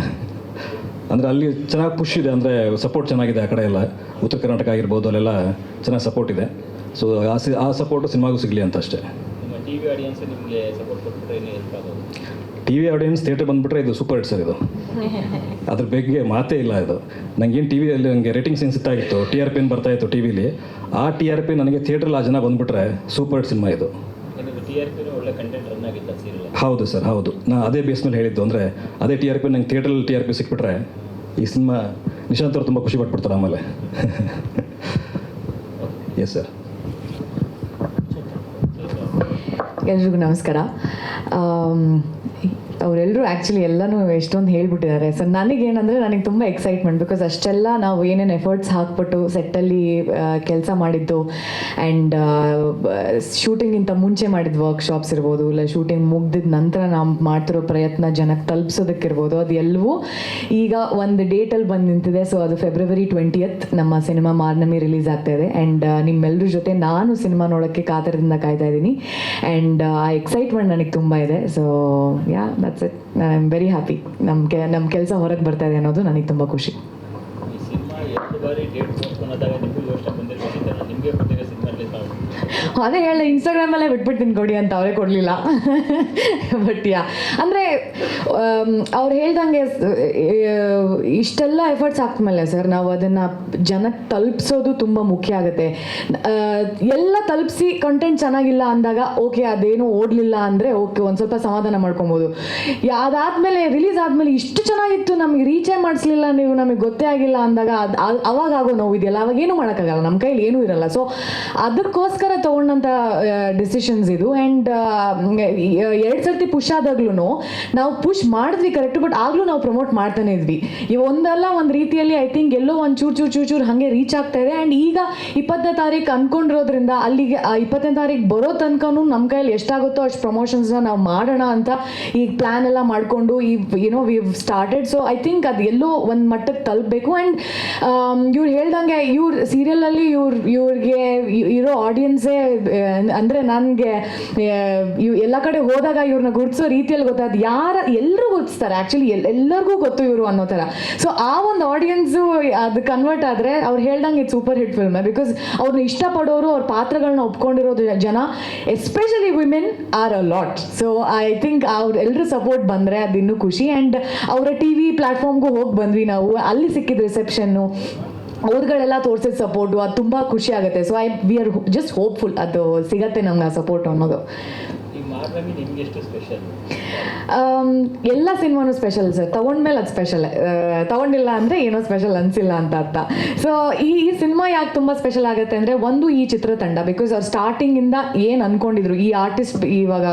ಅಂದರೆ ಅಲ್ಲಿ ಚೆನ್ನಾಗಿ ಪುಷ್ ಇದೆ, ಅಂದರೆ ಸಪೋರ್ಟ್ ಚೆನ್ನಾಗಿದೆ ಆ ಕಡೆ ಎಲ್ಲ. ಉತ್ತರ ಕರ್ನಾಟಕ ಆಗಿರ್ಬೋದು, ಅಲ್ಲೆಲ್ಲ ಚೆನ್ನಾಗಿ ಸಪೋರ್ಟ್ ಇದೆ. ಸೊ ಆ ಸಪೋರ್ಟು ಸಿನಿಮಾಗೂ ಸಿಗಲಿ ಅಂತ ಅಷ್ಟೇ. ನಿಮ್ಮ ಟಿ ವಿ ಆಡಿಯನ್ಸ್ ನಿಮಗೆ ಸಪೋರ್ಟ್ ಕೊಟ್ಬಿಟ್ರೆ ಇನ್ನೂ ಹೆಲ್ಪ್ ಆಗೋದು. ಟಿ ವಿ ಆಡಿಯನ್ಸ್ ಥಿಯೇಟರ್ ಬಂದುಬಿಟ್ರೆ ಇದು ಸೂಪರ್ ಹಿಟ್ ಸರ್. ಇದು ಅದ್ರ ಬಗ್ಗೆ ಮಾತೇ ಇಲ್ಲ. ಇದು ನನಗೇನು ಟಿ ವಿಯಲ್ಲಿ ನನಗೆ ರೇಟಿಂಗ್ ಸೆನ್ಸಿಟ್ ಆಗಿತ್ತು, TRP ಬರ್ತಾಯಿತ್ತು ಟಿ ವಿಲಿ. ಆ TRP ನನಗೆ ಥಿಯೇಟ್ರಲ್ಲಿ ಆ ಜನ ಬಂದುಬಿಟ್ರೆ ಸೂಪರ್ ಹಿಟ್ ಸಿನಿಮಾ ಇದು. ನಿಮಗೆ TRP ಒಳ್ಳೆ ಕಂಟೆಂಟ್ ರನ್ ಆಗಿತ್ತು ಸೀರಿಯಲ್? ಹೌದು ಸರ್, ಹೌದು. ನಾನು ಅದೇ ಬೇಸ್ ಮೇಲೆ ಹೇಳಿದ್ದು. ಅಂದರೆ ಅದೇ TRP ನಂಗೆ ಥಿಯೇಟ್ರಲ್ಲಿ TRP ಸಿಕ್ಬಿಟ್ರೆ ಈ ಸಿನಿಮಾ ನಿಶಾಂತ್ ಅವರು ತುಂಬ ಖುಷಿ ಪಟ್ಬಿಡ್ತಾರೆ ಆಮೇಲೆ. Yes sir. ಎಲ್ರಿಗೂ ನಮಸ್ಕಾರ. ಅವರೆಲ್ಲರೂ ಆ್ಯಕ್ಚುಲಿ ಎಲ್ಲನೂ ಎಷ್ಟೊಂದು ಹೇಳ್ಬಿಟ್ಟಿದ್ದಾರೆ. ಸೊ ನನಗೇನಂದರೆ ನನಗೆ ತುಂಬ ಎಕ್ಸೈಟ್ಮೆಂಟ್, ಬಿಕಾಸ್ ಅಷ್ಟೆಲ್ಲ ನಾವು ಏನೇನು ಎಫರ್ಟ್ಸ್ ಹಾಕ್ಬಿಟ್ಟು ಸೆಟ್ಟಲ್ಲಿ ಕೆಲಸ ಮಾಡಿದ್ದು ಆ್ಯಂಡ್ ಶೂಟಿಂಗಿಂತ ಮುಂಚೆ ಮಾಡಿದ ವರ್ಕ್ಶಾಪ್ಸ್ ಇರ್ಬೋದು, ಇಲ್ಲ ಶೂಟಿಂಗ್ ಮುಗ್ದಿದ ನಂತರ ನಾವು ಮಾಡ್ತಿರೋ ಪ್ರಯತ್ನ ಜನಕ್ಕೆ ತಲುಪಿಸೋದಕ್ಕಿರ್ಬೋದು, ಅದು ಎಲ್ಲವೂ ಈಗ ಒಂದು ಡೇಟಲ್ಲಿ ಬಂದು ನಿಂತಿದೆ. ಸೊ ಅದು February 20th ನಮ್ಮ ಸಿನಿಮಾ ಮಾರ್ನಮಿ ರಿಲೀಸ್ ಆಗ್ತಾ ಇದೆ. ಆ್ಯಂಡ್ ನಿಮ್ಮೆಲ್ಲರ ಜೊತೆ ನಾನು ಸಿನಿಮಾ ನೋಡೋಕ್ಕೆ ಕಾತರದಿಂದ ಕಾಯ್ತಾ ಇದ್ದೀನಿ. ಆ್ಯಂಡ್ ಆ ಎಕ್ಸೈಟ್ಮೆಂಟ್ ನನಗೆ ತುಂಬ ಇದೆ. So yeah, that's it. I am very happy. ನಮ್ಮ ಕೆಲಸ ಹೊರಗೆ ಬರ್ತಾ ಇದೆ ಅನ್ನೋದು ನನಗೆ ತುಂಬ ಖುಷಿ. ಈ ಸಿನಿಮಾ 2 ಬಾರಿ ಡೇಟ್ ನೋಡ್ಕೊಂಡಾಗ ನಿಮಗೂ ಯೋಚನೆ ಬಂದಿರ್ಬೇಕಿಲ್ಲ, ನಿಮಗೆ ಕೊಟ್ಟಿರೋ ಸಿನಿಮಾ ರಿಲೀಸ್ ಮಾಡಿ ಅದೇ ಹೇಳ, ಇನ್ಸ್ಟಾಗ್ರಾಮಲ್ಲೇ ಬಿಟ್ಬಿಡ್ತೀನಿ ಕೊಡಿ ಅಂತ, ಅವರೇ ಕೊಡಲಿಲ್ಲ. ಬಟ್ ಯಾ, ಅಂದರೆ ಅವ್ರು ಹೇಳ್ದಂಗೆ ಇಷ್ಟೆಲ್ಲ ಎಫರ್ಟ್ಸ್ ಹಾಕ್ಮೇಲೆ ಸರ್ ನಾವು ಅದನ್ನು ಜನಕ್ಕೆ ತಲುಪಿಸೋದು ತುಂಬ ಮುಖ್ಯ ಆಗುತ್ತೆ. ಎಲ್ಲ ತಲುಪಿಸಿ ಕಂಟೆಂಟ್ ಚೆನ್ನಾಗಿಲ್ಲ ಅಂದಾಗ ಓಕೆ, ಅದೇನು ಓಡಲಿಲ್ಲ ಅಂದರೆ ಓಕೆ, ಒಂದು ಸ್ವಲ್ಪ ಸಮಾಧಾನ ಮಾಡ್ಕೊಬೋದು. ಅದಾದಮೇಲೆ ರಿಲೀಸ್ ಆದಮೇಲೆ ಇಷ್ಟು ಚೆನ್ನಾಗಿತ್ತು, ನಮಗೆ ರೀಚೇ ಮಾಡಿಸ್ಲಿಲ್ಲ ನೀವು, ನಮಗೆ ಗೊತ್ತೇ ಆಗಿಲ್ಲ ಅಂದಾಗ ಅವಾಗ ಆಗೋ ನೋವು ಇದೆಯಲ್ಲ, ಅವಾಗ ಏನೂ ಮಾಡೋಕ್ಕಾಗಲ್ಲ, ನಮ್ಮ ಕೈಲಿ ಏನೂ ಇರಲ್ಲ. ಸೊ ಅದಕ್ಕೋಸ್ಕರ ತೊಗೊಂಡಂಥ ಡಿಸಿಷನ್ಸ್ ಇದು. ಆ್ಯಂಡ್ 2 ಸರ್ತಿ ಪುಷ್ ಆದಾಗ್ಲೂ ನಾವು ನಾವು ಪುಷ್ ಮಾಡಿದ್ವಿ ಕರೆಕ್ಟ್, ಬಟ್ ಆಗಲೂ ನಾವು ಪ್ರಮೋಟ್ ಮಾಡ್ತಾನೆ ಇದ್ವಿ. ಈ ಒಂದಲ್ಲ ಒಂದು ರೀತಿಯಲ್ಲಿ ಐ ಥಿಂಕ್ ಎಲ್ಲೋ ಒಂದು ಚೂರು ಹಾಗೆ ರೀಚ್ ಆಗ್ತಾ ಇದೆ. ಆ್ಯಂಡ್ ಈಗ 20ನೇ ತಾರೀಕು ಅಂದ್ಕೊಂಡಿರೋದ್ರಿಂದ ಅಲ್ಲಿಗೆ 20ನೇ ತಾರೀಕು ಬರೋ ತನಕನೂ ನಮ್ಮ ಕೈಯಲ್ಲಿ ಎಷ್ಟಾಗುತ್ತೋ ಅಷ್ಟು ಪ್ರಮೋಷನ್ಸ್ನ ನಾವು ಮಾಡೋಣ ಅಂತ ಈಗ ಪ್ಲ್ಯಾನ್ ಎಲ್ಲ ಮಾಡಿಕೊಂಡು we started. So I think ಅದು ಎಲ್ಲೋ ಒಂದು ಮಟ್ಟಕ್ಕೆ ತಲುಪಬೇಕು. ಆ್ಯಂಡ್ ಇವ್ರು ಹೇಳ್ದಂಗೆ ಸೀರಿಯಲಲ್ಲಿ ಇವ್ರಿಗೆ ಇರೋ ಆಡಿಯನ್ಸೇ ಅಂದರೆ ನನಗೆ ಎಲ್ಲ ಕಡೆ ಹೋದಾಗ ಇವ್ರನ್ನ ಗುರುತಿಸೋ ರೀತಿಯಲ್ಲಿ ಗೊತ್ತಾದ ಎಲ್ಲರೂ ಗುರುತಿಸ್ತಾರೆ ಆ್ಯಕ್ಚುಲಿ, ಎಲ್ಲರಿಗೂ ಗೊತ್ತು ಇವರು ಅನ್ನೋ ಥರ. ಸೊ ಆ ಒಂದು ಆಡಿಯನ್ಸು ಅದು ಕನ್ವರ್ಟ್ ಆದರೆ ಅವ್ರು ಹೇಳ್ದಂಗೆ ಇದು ಸೂಪರ್ ಹಿಟ್ ಫಿಲ್ಮ್. ಬಿಕಾಸ್ ಅವ್ರನ್ನ ಇಷ್ಟಪಡೋರು, ಅವ್ರ ಪಾತ್ರಗಳನ್ನ ಒಪ್ಕೊಂಡಿರೋದು ಜನ, especially women are a lot. So I think ಅವ್ರು ಎಲ್ಲರೂ ಸಪೋರ್ಟ್ ಬಂದರೆ ಅದು ಇನ್ನೂ ಖುಷಿ. ಆ್ಯಂಡ್ ಅವರ ಟಿ ವಿ ಪ್ಲ್ಯಾಟ್ಫಾರ್ಮ್ಗೂ ಹೋಗಿ ಬಂದ್ವಿ ನಾವು, ಅಲ್ಲಿ ಸಿಕ್ಕಿದ ರಿಸೆಪ್ಷನ್ನು, ಅವ್ರುಗಳೆಲ್ಲ ತೋರಿಸಿದ ಸಪೋರ್ಟು, ಅದು ತುಂಬ ಖುಷಿ ಆಗುತ್ತೆ. So we are just hopeful ಅದು ಸಿಗತ್ತೆ ನಮ್ಗೆ ಆ ಸಪೋರ್ಟ್ ಅನ್ನೋದು. ಈ ಮಾರ್ನಮಿ ನಿಮ್ಗೆ ಎಷ್ಟು ಸ್ಪೆಷಲ್? ಎಲ್ಲ ಸಿನಿಮಾನು ಸ್ಪೆಷಲ್ ಸರ್. ತೊಗೊಂಡ್ಮೇಲೆ ಅದು ಸ್ಪೆಷಲ್, ತೊಗೊಂಡಿಲ್ಲ ಅಂದರೆ ಏನೋ ಸ್ಪೆಷಲ್ ಅನಿಸಿಲ್ಲ ಅಂತ ಅರ್ಥ. ಸೊ ಈ ಸಿನಿಮಾ ಯಾಕೆ ತುಂಬ ಸ್ಪೆಷಲ್ ಆಗುತ್ತೆ ಅಂದರೆ, ಒಂದು ಈ ಚಿತ್ರತಂಡ, ಬಿಕಾಸ್ ಅವ್ರು ಸ್ಟಾರ್ಟಿಂಗಿಂದ ಏನು ಅಂದ್ಕೊಂಡಿದ್ರು, ಈ ಆರ್ಟಿಸ್ಟ್ ಇವಾಗ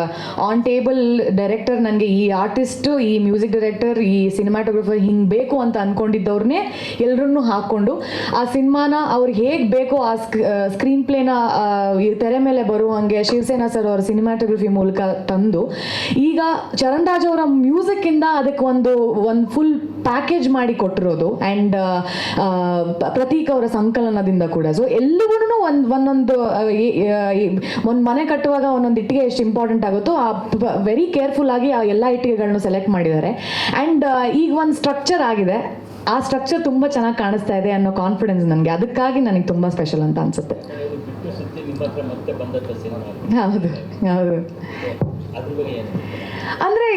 ಆನ್ ಟೇಬಲ್ ಡೈರೆಕ್ಟರ್, ನನಗೆ ಈ ಆರ್ಟಿಸ್ಟು, ಈ ಮ್ಯೂಸಿಕ್ ಡೈರೆಕ್ಟರ್, ಈ ಸಿನಿಮಾಟೋಗ್ರಫರ್ ಹಿಂಗೆ ಬೇಕು ಅಂತ ಅಂದ್ಕೊಂಡಿದ್ದವ್ರನ್ನೇ ಎಲ್ಲರನ್ನೂ ಹಾಕ್ಕೊಂಡು ಆ ಸಿನಿಮಾನ ಅವ್ರಿಗೆ ಹೇಗೆ ಬೇಕೋ ಆ ಸ್ಕ್ರೀನ್ ಪ್ಲೇನ ತೆರೆ ಮೇಲೆ ಬರುವಂಗೆ ಶಿವಸೇನಾ ಸರ್ ಅವರ ಸಿನಿಮಾಟೋಗ್ರಫಿ ಮೂಲಕ ತಂದು, ಈಗ ಚರಣ್ ರಾಜ್ ಅವರ ಮ್ಯೂಸಿಕ್ಕಿಂದ ಅದಕ್ಕೆ ಒಂದು ಫುಲ್ ಪ್ಯಾಕೇಜ್ ಮಾಡಿ ಕೊಟ್ಟಿರೋದು. ಆ್ಯಂಡ್ ಪ್ರತೀಕ್ ಅವರ ಸಂಕಲನದಿಂದ ಕೂಡ. ಸೊ ಎಲ್ಲವೂ ಒಂದೊಂದು ಮನೆ ಕಟ್ಟುವಾಗ ಒಂದೊಂದು ಇಟ್ಟಿಗೆ ಎಷ್ಟು ಇಂಪಾರ್ಟೆಂಟ್ ಆಗುತ್ತೋ ಆ ವೆರಿ ಕೇರ್ಫುಲ್ ಆಗಿ ಆ ಎಲ್ಲ ಇಟ್ಟಿಗೆಗಳನ್ನು ಸೆಲೆಕ್ಟ್ ಮಾಡಿದ್ದಾರೆ. ಆ್ಯಂಡ್ ಈಗ ಒಂದು ಸ್ಟ್ರಕ್ಚರ್ ಆಗಿದೆ, ಆ ಸ್ಟ್ರಕ್ಚರ್ ತುಂಬ ಚೆನ್ನಾಗಿ ಕಾಣಿಸ್ತಾ ಇದೆ ಅನ್ನೋ ಕಾನ್ಫಿಡೆನ್ಸ್ ನನಗೆ, ಅದಕ್ಕಾಗಿ ನನಗೆ ತುಂಬ ಸ್ಪೆಷಲ್ ಅಂತ ಅನಿಸುತ್ತೆ. ಬಿಟ್ಟು ಸುದ್ದಿ ನಿಮ್ಮ ಹತ್ರ ಮತ್ತೆ ಬಂದಂಥ ಸಿನಿಮಾ ಹೌದು ಹೌದು. ಅದ್ರ ಬಗ್ಗೆ ಏನು? ಅಂದರೆ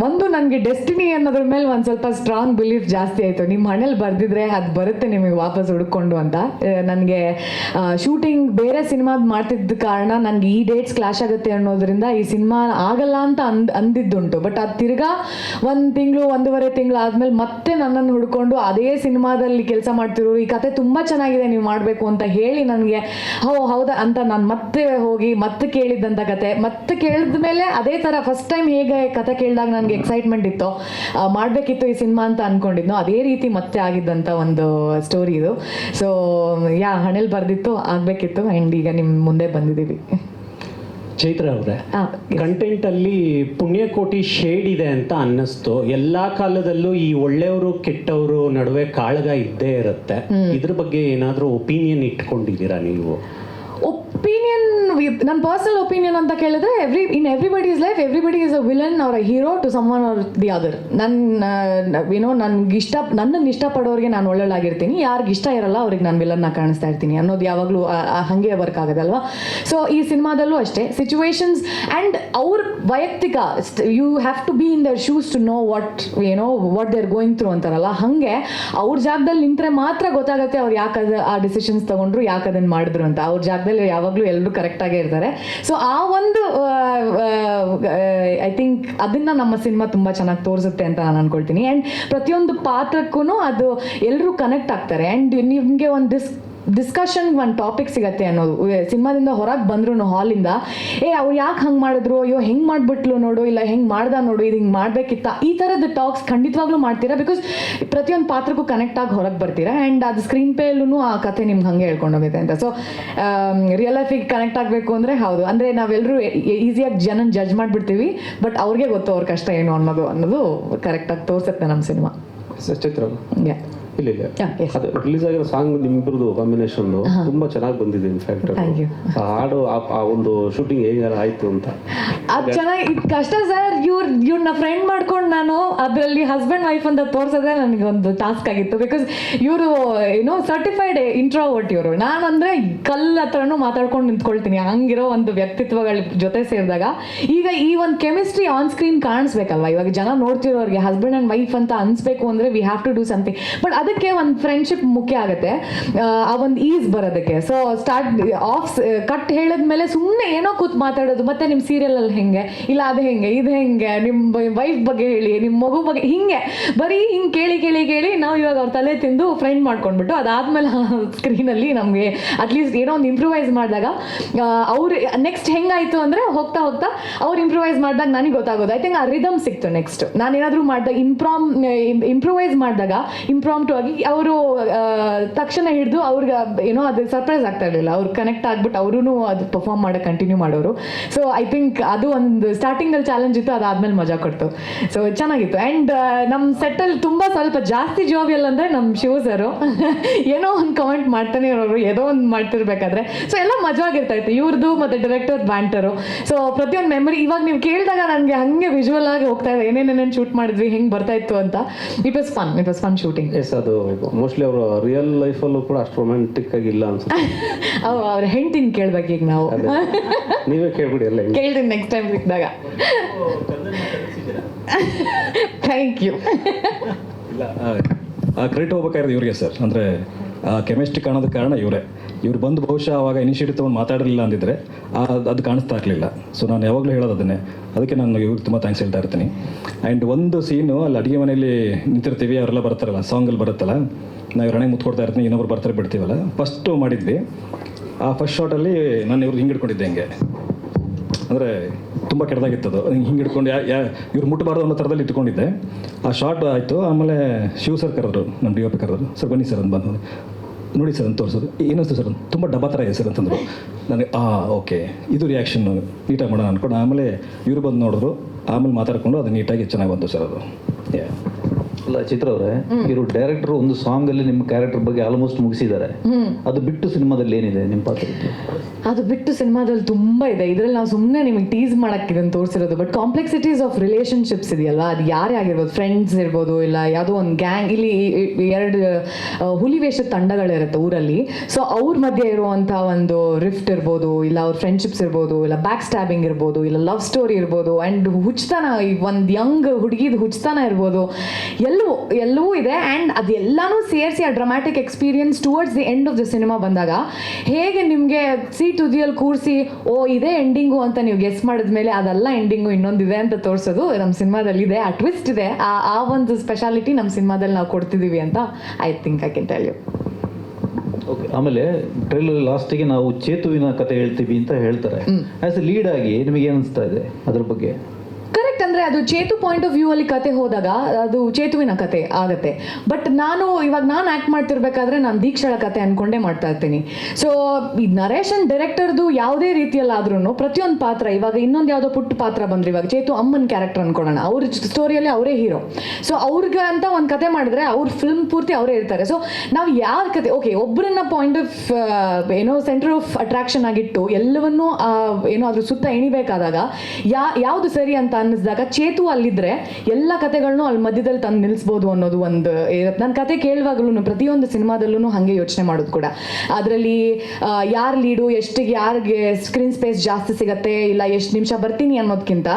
ಒಂದು ನನಗೆ ಡೆಸ್ಟಿನಿ ಅನ್ನೋದ್ರ ಮೇಲೆ ಒಂದು ಸ್ವಲ್ಪ ಸ್ಟ್ರಾಂಗ್ ಬಿಲೀಫ್ ಜಾಸ್ತಿ ಆಯಿತು. ನಿಮ್ಮ ಹಣೆಯಲ್ಲಿ ಬರೆದಿದ್ರೆ ಅದು ಬರುತ್ತೆ ನಿಮಗೆ ವಾಪಸ್ ಹುಡ್ಕೊಂಡು ಅಂತ. ನನಗೆ ಶೂಟಿಂಗ್ ಬೇರೆ ಸಿನಿಮಾದ ಮಾಡ್ತಿದ್ದ ಕಾರಣ ನನಗೆ ಈ ಡೇಟ್ಸ್ ಕ್ಲಾಶ್ ಆಗುತ್ತೆ ಅನ್ನೋದ್ರಿಂದ ಈ ಸಿನಿಮಾ ಆಗಲ್ಲ ಅಂತ ಅಂದಿದ್ದುಂಟು. ಬಟ್ ಅದು ತಿರ್ಗಾ 1 ತಿಂಗಳು 1.5 ತಿಂಗಳು ಆದಮೇಲೆ ಮತ್ತೆ ನನ್ನನ್ನು ಹುಡ್ಕೊಂಡು ಅದೇ ಸಿನಿಮಾದಲ್ಲಿ ಕೆಲಸ ಮಾಡ್ತಿರೋರು ಈ ಕತೆ ತುಂಬ ಚೆನ್ನಾಗಿದೆ ನೀವು ಮಾಡಬೇಕು ಅಂತ ಹೇಳಿ ನನಗೆ ಹೌದಾ ಅಂತ ನಾನು ಮತ್ತೆ ಹೋಗಿ ಮತ್ತೆ ಕೇಳಿದ್ದಂಥ ಕತೆ, ಮತ್ತೆ ಕೇಳಿದ ಮೇಲೆ ಅದೇ ಥರ ಫಸ್ಟ್ ಟೈಮ್ ಹೇಗೆ ಕತೆ ಕೇಳಿದಾಗ ನನಗೆ ಎಕ್ಸೈಟ್ಮೆಂಟ್ ಇತ್ತು, ಮಾಡಬೇಕಿತ್ತು ಈ ಸಿನಿಮಾ ಅಂತ ಅಂದ್ಕೊಂಡಿದ್ನೋ ಅದೇ ರೀತಿ ಮತ್ತೆ ಆಗಿದ್ದಂಥ ಒಂದು ಸ್ಟೋರಿ ಇದು. ಸೊ ಹಣೆಯಲ್ಲಿ ಬರೆದಿತ್ತು, ಆಗಬೇಕಿತ್ತು, ಆ್ಯಂಡ್ ಈಗ ನಿಮ್ಮ ಮುಂದೆ ಬಂದಿದ್ದೀವಿ. ಚೈತ್ರ ಅವರೇ, ಕಂಟೆಂಟಲ್ಲಿ ಪುಣ್ಯಕೋಟಿ ಶೇಡ್ ಇದೆ ಅಂತ ಅನ್ನಿಸ್ತು. ಎಲ್ಲಾ ಕಾಲದಲ್ಲೂ ಈ ಒಳ್ಳೆಯವರು ಕೆಟ್ಟವರು ನಡುವೆ ಕಾಳಗ ಇದ್ದೇ ಇರುತ್ತೆ. ಇದ್ರ ಬಗ್ಗೆ ಏನಾದರೂ ಒಪಿನಿಯನ್ ಇಟ್ಕೊಂಡಿದ್ದೀರಾ ನೀವು? ಒಪಿನಿಯನ್, ನನ್ನ ಪರ್ಸನಲ್ ಒಪಿನಿಯನ್ ಅಂತ ಕೇಳಿದ್ರೆ in everybody's life everybody is a villain or a hero to someone or the other. ನನ್ನನ್ನು ಇಷ್ಟಪಡೋರಿಗೆ ನಾನು ಒಳ್ಳೆಯಾಗಿರ್ತೀನಿ, ಯಾರಿಗೆ ಇಷ್ಟ ಇರಲ್ಲ ಅವ್ರಿಗೆ ನಾನು ವಿಲನ್ನ ಕಾಣಿಸ್ತಾ ಇರ್ತೀನಿ ಅನ್ನೋದು ಯಾವಾಗಲೂ ಹಾಗೆ ವರ್ಕ್ ಆಗೋದಲ್ವಾ. ಸೊ ಈ ಸಿನಿಮಾದಲ್ಲೂ ಅಷ್ಟೇ ಸಿಚುವೇಶನ್ಸ್ ಆ್ಯಂಡ್ ಅವ್ರ ವೈಯಕ್ತಿಕ, you have to be in their shoes to know what they are going through ಅಂತಾರಲ್ಲ, ಹಾಗೆ ಅವ್ರ ಜಾಗದಲ್ಲಿ ನಿಂತರೆ ಮಾತ್ರ ಗೊತ್ತಾಗುತ್ತೆ ಅವ್ರು ಯಾಕೆ ಆ ಡಿಸಿಷನ್ಸ್ ತೊಗೊಂಡ್ರು, ಯಾಕೆ ಅದನ್ನು ಮಾಡಿದ್ರು ಅಂತ. ಅವ್ರ ಜಾಗದಲ್ಲಿ ಯಾವಾಗಲೂ ಎಲ್ಲರೂ ಕರೆಕ್ಟಾಗೇ ಇರ್ತಾರೆ. ಸೊ ಆ ಒಂದು ಐ ಥಿಂಕ್ ಅದನ್ನು ನಮ್ಮ ಸಿನಿಮಾ ತುಂಬ ಚೆನ್ನಾಗಿ ತೋರಿಸುತ್ತೆ ಅಂತ ನಾನು ಅಂದ್ಕೊಳ್ತೀನಿ. ಆ್ಯಂಡ್ ಪ್ರತಿಯೊಂದು ಪಾತ್ರಕ್ಕೂ ಅದು ಎಲ್ಲರೂ ಕನೆಕ್ಟ್ ಆಗ್ತಾರೆ. ಆ್ಯಂಡ್ ನಿಮಗೆ ಒಂದು ಡಿಸ್ಕಷನ್ ಒಂದು ಟಾಪಿಕ್ ಸಿಗತ್ತೆ ಅನ್ನೋದು. ಸಿನಿಮಾದಿಂದ ಹೊರಗೆ ಬಂದ್ರು ಹಾಲಿಂದ, ಅವ್ರು ಯಾಕೆ ಹಂಗೆ ಮಾಡಿದ್ರು, ಅಯ್ಯೋ ಹೆಂಗೆ ಮಾಡಿಬಿಟ್ಲು ನೋಡು, ಇಲ್ಲ ಹೆಂಗೆ ಮಾಡ್ದ ನೋಡು, ಇದು ಹಿಂಗೆ ಮಾಡಬೇಕಿತ್ತ, ಈ ಥರದ ಟಾಕ್ಸ್ ಖಂಡಿತವಾಗ್ಲೂ ಮಾಡ್ತೀರಾ. ಬಿಕಾಸ್ ಪ್ರತಿಯೊಂದು ಪಾತ್ರಕ್ಕೂ ಕನೆಕ್ಟ್ ಆಗಿ ಹೊರಗೆ ಬರ್ತೀರಾ. ಆ್ಯಂಡ್ ಅದು ಸ್ಕ್ರೀನ್ ಪ್ಲೇಲೂ ಆ ಕಥೆ ನಿಮ್ಗೆ ಹಾಗೆ ಹೇಳ್ಕೊಂಡೋಗುತ್ತೆ ಅಂತ. ಸೊ ರಿಯಲ್ ಲೈಫಿಗೆ ಕನೆಕ್ಟ್ ಆಗಬೇಕು ಅಂದರೆ ಹೌದು, ಅಂದರೆ ನಾವೆಲ್ಲರೂ ಈಸಿಯಾಗಿ ಜನನ ಜಡ್ಜ್ ಮಾಡಿಬಿಡ್ತೀವಿ, ಬಟ್ ಅವ್ರಿಗೆ ಗೊತ್ತು ಅವ್ರ ಕಷ್ಟ ಏನು ಅನ್ನೋದು ಕರೆಕ್ಟಾಗಿ ತೋರಿಸುತ್ತೆ ನಮ್ಮ ಸಿನಿಮಾ. ಚೈತ್ರ ಇಲ್ಲ yes. ಅದು ರಿಲೀಸ್ ಆಗಿರೋ ಸಾಂಗ್ ನಿಮ್ಮಿಬ್ಬರದು ಕಾಂಬಿನೇಷನ್ ತುಂಬಾ ಚೆನ್ನಾಗಿ ಬಂದಿದೆ. ಇನ್ಫ್ಯಾಕ್ಟ್ ಹಾಡು ಆ ಒಂದು ಶೂಟಿಂಗ್ ಹೇಗೆ ಆಯ್ತು ಅಂತ ಅದು ಚೆನ್ನಾಗಿ ಕಷ್ಟ ಸರ್. ಇವ್ರನ್ನ ಫ್ರೆಂಡ್ ಮಾಡ್ಕೊಂಡು ನಾನು ಅದರಲ್ಲಿ ಹಸ್ಬೆಂಡ್ ವೈಫ್ ಅಂತ ತೋರಿಸೋದೇ ನನಗೆ ಒಂದು ಟಾಸ್ಕ್ ಆಗಿತ್ತು. ಬಿಕಾಸ್ ಇವರು ಸರ್ಟಿಫೈಡ್ ಇಂಟ್ರೋವರ್ಟ್ ಇವರು. ನಾನು ಅಂದರೆ ಕಲ್ಲು ಹತ್ರನೂ ಮಾತಾಡ್ಕೊಂಡು ನಿಂತ್ಕೊಳ್ತೀನಿ, ಹಂಗಿರೋ ಒಂದು ವ್ಯಕ್ತಿತ್ವಗಳ ಜೊತೆ ಸೇರಿದಾಗ ಈಗ ಈ ಒಂದು ಕೆಮಿಸ್ಟ್ರಿ ಆನ್ ಸ್ಕ್ರೀನ್ ಕಾಣಿಸ್ಬೇಕಲ್ವ. ಇವಾಗ ಜನ ನೋಡ್ತಿರೋರಿಗೆ ಹಸ್ಬೆಂಡ್ ಆ್ಯಂಡ್ ವೈಫ್ ಅಂತ ಅನಿಸ್ಬೇಕು ಅಂದರೆ we have to do something. But ಅದಕ್ಕೆ ಒಂದು ಫ್ರೆಂಡ್ಶಿಪ್ ಮುಖ್ಯ ಆಗುತ್ತೆ, ಆ ಒಂದು ಈಸ್ ಬರೋದಕ್ಕೆ. ಸೊ ಕಟ್ ಹೇಳಿದ್ಮೇಲೆ ಸುಮ್ಮನೆ ಏನೋ ಕೂತ್ ಮಾತಾಡೋದು, ಮತ್ತೆ ನಿಮ್ಮ ಸೀರಿಯಲಲ್ಲಿ ಹೆಂಗೆ, ಇಲ್ಲ ಅದು ಹೆಂಗೆ, ಇದು ಹೆಂಗೆ, ನಿಮ್ಮ ವೈಫ್ ಬಗ್ಗೆ ಹೇಳಿ, ನಿಮ್ಮ ಮಗು ಬಗ್ಗೆ, ಹಿಂಗೆ ಬರೀ ಹಿಂಗೆ ಕೇಳಿ ನಾವು ಇವಾಗ ಅವ್ರ ತಲೆ ತಿಂದು ಫ್ರೆಂಡ್ ಮಾಡ್ಕೊಂಡ್ಬಿಟ್ಟು ಅದಾದ್ಮೇಲೆ ಸ್ಕ್ರೀನಲ್ಲಿ ನಮಗೆ ಅಟ್ಲೀಸ್ಟ್ ಏನೋ ಒಂದು ಇಂಪ್ರೂವೈಸ್ ಮಾಡಿದಾಗ ಅವ್ರು ನೆಕ್ಸ್ಟ್ ಹೆಂಗಾಯಿತು ಅಂದರೆ ಹೋಗ್ತಾ ಅವ್ರು ಇಂಪ್ರೂವೈಸ್ ಮಾಡಿದಾಗ ನನಗೆ ಗೊತ್ತಾಗೋದು. ಐ ಥಿಂಕ್ ಆ ರಿದಮ್ ಸಿಕ್ತು. ನೆಕ್ಸ್ಟ್ ನಾನೇನಾದರೂ ಮಾಡಿದಾಗ ಇಂಪ್ರೂವೈಸ್ ಮಾಡಿದಾಗ ಇಂಪ್ರಾಂಪ್ಟು ಆಗಿ ಅವರು ತಕ್ಷಣ ಹಿಡಿದು ಅವ್ರಿಗೆ ಏನೋ ಅದು ಸರ್ಪ್ರೈಸ್ ಆಗ್ತಾ ಇರಲಿಲ್ಲ, ಅವ್ರು ಕನೆಕ್ಟ್ ಆಗ್ಬಿಟ್ಟು ಅವರೂ ಅದು ಪರ್ಫಾರ್ಮ್ ಮಾಡೋಕೆ ಕಂಟಿನ್ಯೂ ಮಾಡೋರು. ಸೊ ಐ ಥಿಂಕ್ ಅದು ಒಂದು ಸ್ಟಾರ್ಟಿಂಗಲ್ಲಿ ಚಾಲೆಂಜ್ ಇತ್ತು, ಅದಾದ್ಮೇಲೆ ಮಜಾ ಕೊಡ್ತು. ಸೊ ಚೆನ್ನಾಗಿತ್ತು. ಆ್ಯಂಡ್ ನಮ್ಮ ಸೆಟ್ಟಲ್ಲಿ ತುಂಬ ಸ್ವಲ್ಪ ಜಾಸ್ತಿ ಜೋವಿಯಲ್ ಅಂದರೆ ನಮ್ಮ ಶಿವ ಸರು ಏನೋ ಒಂದು ಕಮೆಂಟ್ ಮಾಡ್ತಾನೆ ಇರೋರು, ಏನೋ ಒಂದು ಮಾಡ್ತಿರ್ಬೇಕಾದ್ರೆ. ಸೊ ಎಲ್ಲ ಮಜವಾಗಿರ್ತಾ ಇತ್ತು ಇವ್ರದ್ದು ಮತ್ತು ಡೈರೆಕ್ಟರ್ ಬ್ಯಾಂಟರು. ಸೊ ಪ್ರತಿಯೊಂದು ಮೆಮರಿ ಇವಾಗ ನೀವು ಕೇಳಿದಾಗ ನನಗೆ ಹಾಗೆ ವಿಜುವಲ್ ಆಗಿ ಹೋಗ್ತಾ ಇದೆ, ಏನೇನೇನೇನು ಶೂಟ್ ಮಾಡಿದ್ವಿ, ಹೆಂಗೆ ಬರ್ತಾ ಇತ್ತು ಅಂತ. It was fun shooting. Yes, ಅದು ಮೋಸ್ಟ್ಲಿ ಅವರು ರಿಯಲ್ ಲೈಫಲ್ಲೂ ಕೂಡ ಅಷ್ಟು ರೊಮ್ಯಾಂಟಿಕ್ ಆಗಿಲ್ಲ ಅನ್ಸುತ್ತೆ. ಅವ್ರ ಹೆಂಡ್ತಿನ ಕೇಳ್ಬೇಕು ಈಗ ನಾವು. ನೀವೇ ಕೇಳ್ಬಿಡಿ ಎಲ್ಲ. ಕೇಳ್ತೀನಿ ನೆಕ್ಸ್ಟ್ ಟೈಮ್ ಸಿಕ್ಕಿದಾಗ. Thank you. ಇಲ್ಲ, ಕ್ರೆಡಿಟ್ ಹೋಗ್ಬೇಕಾದ್ರೆ ಇವ್ರಿಗೆ ಸರ್. ಅಂದರೆ ಕೆಮಿಸ್ಟ್ರಿ ಕಾಣೋದಕ್ಕೆ ಕಾರಣ ಇವ್ರು ಬಂದು ಬಹುಶಃ ಅವಾಗ ಇನಿಷಿಯೇಟಿವ್ ತೊಗೊಂಡು ಮಾತಾಡಲಿಲ್ಲ ಅಂದಿದ್ರೆ ಅದು ಕಾಣಿಸ್ತಾ ಇರಲಿಲ್ಲ. ಸೊ ನಾನು ಯಾವಾಗಲೂ ಹೇಳೋದು ಅದನ್ನೇ, ಅದಕ್ಕೆ ನಾನು ಇವ್ರಿಗೆ ತುಂಬ ಥ್ಯಾಂಕ್ಸ್ ಹೇಳ್ತಾ ಇರ್ತೀನಿ. ಆ್ಯಂಡ್ ಒಂದು ಸೀನು ಅಲ್ಲಿ ಅಡುಗೆ ಮನೆಯಲ್ಲಿ ನಿಂತಿರ್ತೀವಿ, ಅವರೆಲ್ಲ ಬರ್ತಾರಲ್ಲ, ಸಾಂಗಲ್ಲಿ ಬರುತ್ತಲ್ಲ, ನಾವು ರಣೆ ಮುತ್ಕೊಡ್ತಾ ಇರ್ತೀನಿ, ಇನ್ನೊಬ್ರು ಬರ್ತಾರೆ ಬಿಡ್ತೀವಲ್ಲ. ಫಸ್ಟು ಮಾಡಿದ್ವಿ, ಆ ಫಸ್ಟ್ ಶಾರ್ಟಲ್ಲಿ ನಾನು ಇವ್ರು ಹಿಂಗೆ ಹಿಡ್ಕೊಂಡಿದ್ದೆ, ಹಿಂಗೆ ಅಂದರೆ ತುಂಬ ಕೆಟ್ಟದಾಗಿತ್ತು ಅದು. ಹಿಂಗೆ ಹಿಡ್ಕೊಂಡು ಇವ್ರು ಮುಟ್ಟಬಾರ್ದು ಅನ್ನೋ ಥರದಲ್ಲಿ ಇಟ್ಕೊಂಡಿದ್ದೆ. ಆ ಶಾರ್ಟ್ ಆಯಿತು. ಆಮೇಲೆ ಶಿವ್ ಸರ್ ಕರೆದ್ರು, ನಮ್ಮ ಡಿ ಒ ಪಿ ಕರೆದ್ರು. ಸರ್ ಬನ್ನಿ ಸರ್ ಅಂತ ಬಂದು ನೋಡಿ ಸರ್ ಅಂತ ತೋರಿಸೋದು. ಏನಿಸ್ತು ಸರ್, ತುಂಬ ಡಬ್ಬ ಥರ ಇದೆ ಸರ್ ಅಂತಂದರು. ನನಗೆ ಓಕೆ, ಇದು ರಿಯಾಕ್ಷನ್ನು ನೀಟಾಗಿ ಮಾಡೋಣ ಅಂದ್ಕೊಂಡು ಆಮೇಲೆ ಇವರು ಬಂದು ನೋಡಿದ್ರು. ಆಮೇಲೆ ಮಾತಾಡ್ಕೊಂಡು ಅದು ನೀಟಾಗಿ ಚೆನ್ನಾಗಿ ಬಂತು ಸರ್ ಅದು. ಅಲ್ಲ ಚಿತ್ರ ಅವರೇ, ಇವರು ಡೈರೆಕ್ಟರ್ ಒಂದು ಸಾಂಗ್ ಅಲ್ಲಿ ನಿಮ್ಮ ಕ್ಯಾರೆಕ್ಟರ್ ಬಗ್ಗೆ ಆಲ್ಮೋಸ್ಟ್ ಮುಗಿಸಿದ್ದಾರೆ. ಅದು ಬಿಟ್ಟು ಸಿನಿಮಾದಲ್ಲಿ ಏನಿದೆ ನಿಮ್ಮ ಪಾತ್ರಕ್ಕೆ? ಅದು ಬಿಟ್ಟು ಸಿನಿಮಾದಲ್ಲಿ ತುಂಬ ಇದೆ. ಇದರಲ್ಲಿ ನಾವು ಸುಮ್ಮನೆ ನಿಮಗೆ ಟೀಸ್ ಮಾಡಕ್ಕೆ ಇದನ್ನು ತೋರಿಸಿರೋದು. ಬಟ್ ಕಾಂಪ್ಲೆಕ್ಸಿಟೀಸ್ ಆಫ್ ರಿಲೇಷನ್ಶಿಪ್ಸ್ ಇದೆಯಲ್ವಾ, ಅದು ಯಾರೇ ಆಗಿರ್ಬೋದು, ಫ್ರೆಂಡ್ಸ್ ಇರ್ಬೋದು, ಇಲ್ಲ ಯಾವುದೋ ಒಂದು ಗ್ಯಾಂಗ್. ಇಲ್ಲಿ 2 ಹುಲಿ ವೇಷದ ತಂಡಗಳಿರುತ್ತೆ ಊರಲ್ಲಿ. ಸೊ ಅವ್ರ ಮಧ್ಯೆ ಇರುವಂಥ ಒಂದು ರಿಫ್ಟ್ ಇರ್ಬೋದು, ಇಲ್ಲ ಅವ್ರ ಫ್ರೆಂಡ್ಶಿಪ್ಸ್ ಇರ್ಬೋದು, ಇಲ್ಲ ಬ್ಯಾಕ್ ಸ್ಟ್ಯಾಬಿಂಗ್ ಇರ್ಬೋದು, ಇಲ್ಲ ಲವ್ ಸ್ಟೋರಿ ಇರ್ಬೋದು, ಆ್ಯಂಡ್ ಹುಚ್ಚತನ, ಒಂದು ಯಂಗ್ ಹುಡುಗಿದ ಹುಚ್ಚತನ ಇರ್ಬೋದು, ಎಲ್ಲವೂ ಇದೆ. ಆ್ಯಂಡ್ ಅದೆಲ್ಲನೂ ಸೇರಿಸಿ ಆ dramatic experience towards the end of the cinema ಬಂದಾಗ ಹೇಗೆ ನಿಮಗೆ ತುದಿಯಲ್ಲಿ ಕೂರಿಸಿ ಇದೇ ಎಂಡಿಂಗು ಅಂತ ನೀವು ಗೆಸ್ ಮಾಡಿದ್ಮೇಲೆ ಅದೆಲ್ಲ ಎಂಡಿಂಗು ಇನ್ನೊಂದಿದೆ ಅಂತ ತೋರಿಸೋದು ನಮ್ಮ ಸಿನಿಮಾದಲ್ಲಿ ಇದೆ. ಆ ಟ್ವಿಸ್ಟ್ ಇದೆ, ಆ ಒಂದು ಸ್ಪೆಷಾಲಿಟಿ ನಮ್ಮ ಸಿನಿಮಾದಲ್ಲಿ ನಾವು ಕೊಡ್ತಿದ್ದೀವಿ ಅಂತ I think I can tell you. Okay. ಆಮೇಲೆ ಟ್ರೈಲರ್ ಲಾಸ್ಟಿಗೆ ನಾವು ಚೇತುವಿನ ಕತೆ ಹೇಳ್ತೀವಿ ಅಂತ ಹೇಳ್ತಾರೆ. ಆ್ಯಸ್ ಎ ಲೀಡ್ ಆಗಿ ನಿಮಗೆ ಅನಿಸ್ತಾ ಇದೆ ಅದ್ರ ಬಗ್ಗೆ? ಕರೆಕ್ಟ್. ಅಂದರೆ ಅದು ಚೇತು ಪಾಯಿಂಟ್ ಆಫ್ ವ್ಯೂ ಅಲ್ಲಿ ಕತೆ ಹೋದಾಗ ಅದು ಚೇತುವಿನ ಕತೆ ಆಗುತ್ತೆ. ಬಟ್ ಇವಾಗ ನಾನು ಆ್ಯಕ್ಟ್ ಮಾಡ್ತಿರ್ಬೇಕಾದ್ರೆ ನಾನು ದೀಕ್ಷಳ ಕತೆ ಅಂದ್ಕೊಂಡೇ ಮಾಡ್ತಾ ಇರ್ತೀನಿ. ಸೊ ಈ ನರೇಶನ್ ಡೈರೆಕ್ಟರ್ದು ಯಾವುದೇ ರೀತಿಯಲ್ಲಾದ್ರೂ ಪ್ರತಿಯೊಂದು ಪಾತ್ರ, ಇವಾಗ ಇನ್ನೊಂದು ಯಾವುದೋ ಪುಟ್ಟ ಪಾತ್ರ ಬಂದರೆ, ಇವಾಗ ಚೇತು ಅಮ್ಮನ ಕ್ಯಾರೆಕ್ಟರ್ ಅನ್ಕೊಳ್ಳೋಣ, ಅವ್ರ ಸ್ಟೋರಿಯಲ್ಲಿ ಅವರೇ ಹೀರೋ. ಸೊ ಅವ್ರಿಗೆ ಅಂತ ಒಂದು ಕತೆ ಮಾಡಿದ್ರೆ ಅವ್ರ ಫಿಲ್ಮ್ ಪೂರ್ತಿ ಅವರೇ ಇರ್ತಾರೆ. ಸೊ ನಾವು ಯಾವ ಕತೆ ಒಬ್ಬರನ್ನ point of centre of attraction ಆಗಿಟ್ಟು ಎಲ್ಲವನ್ನೂ ಅದ್ರ ಸುತ್ತ ಎಣಿಬೇಕಾದಾಗ ಯಾವುದು ಸರಿ ಅಂತ ಅನ್ನಿಸಿದಾಗ ಚೇತು ಅಲ್ಲಿದ್ರೆ ಎಲ್ಲ ಕತೆಗಳನ್ನೂ ಅಲ್ಲಿ ಮಧ್ಯದಲ್ಲಿ ತಂದು ನಿಲ್ಲಿಸ್ಬೋದು ಅನ್ನೋದು ಒಂದು ಇರುತ್ತೆ. ನನ್ನ ಕತೆ ಕೇಳುವಾಗಲೂ ಪ್ರತಿಯೊಂದು ಸಿನಿಮಾದಲ್ಲೂ ಹಾಗೆ ಯೋಚನೆ ಮಾಡೋದು ಕೂಡ. ಅದರಲ್ಲಿ ಯಾರು ಲೀಡು, ಎಷ್ಟಿಗೆ ಯಾರಿಗೆ ಸ್ಕ್ರೀನ್ ಸ್ಪೇಸ್ ಜಾಸ್ತಿ ಸಿಗತ್ತೆ, ಇಲ್ಲ ಎಷ್ಟು ನಿಮಿಷ ಬರ್ತೀನಿ ಅನ್ನೋದಕ್ಕಿಂತ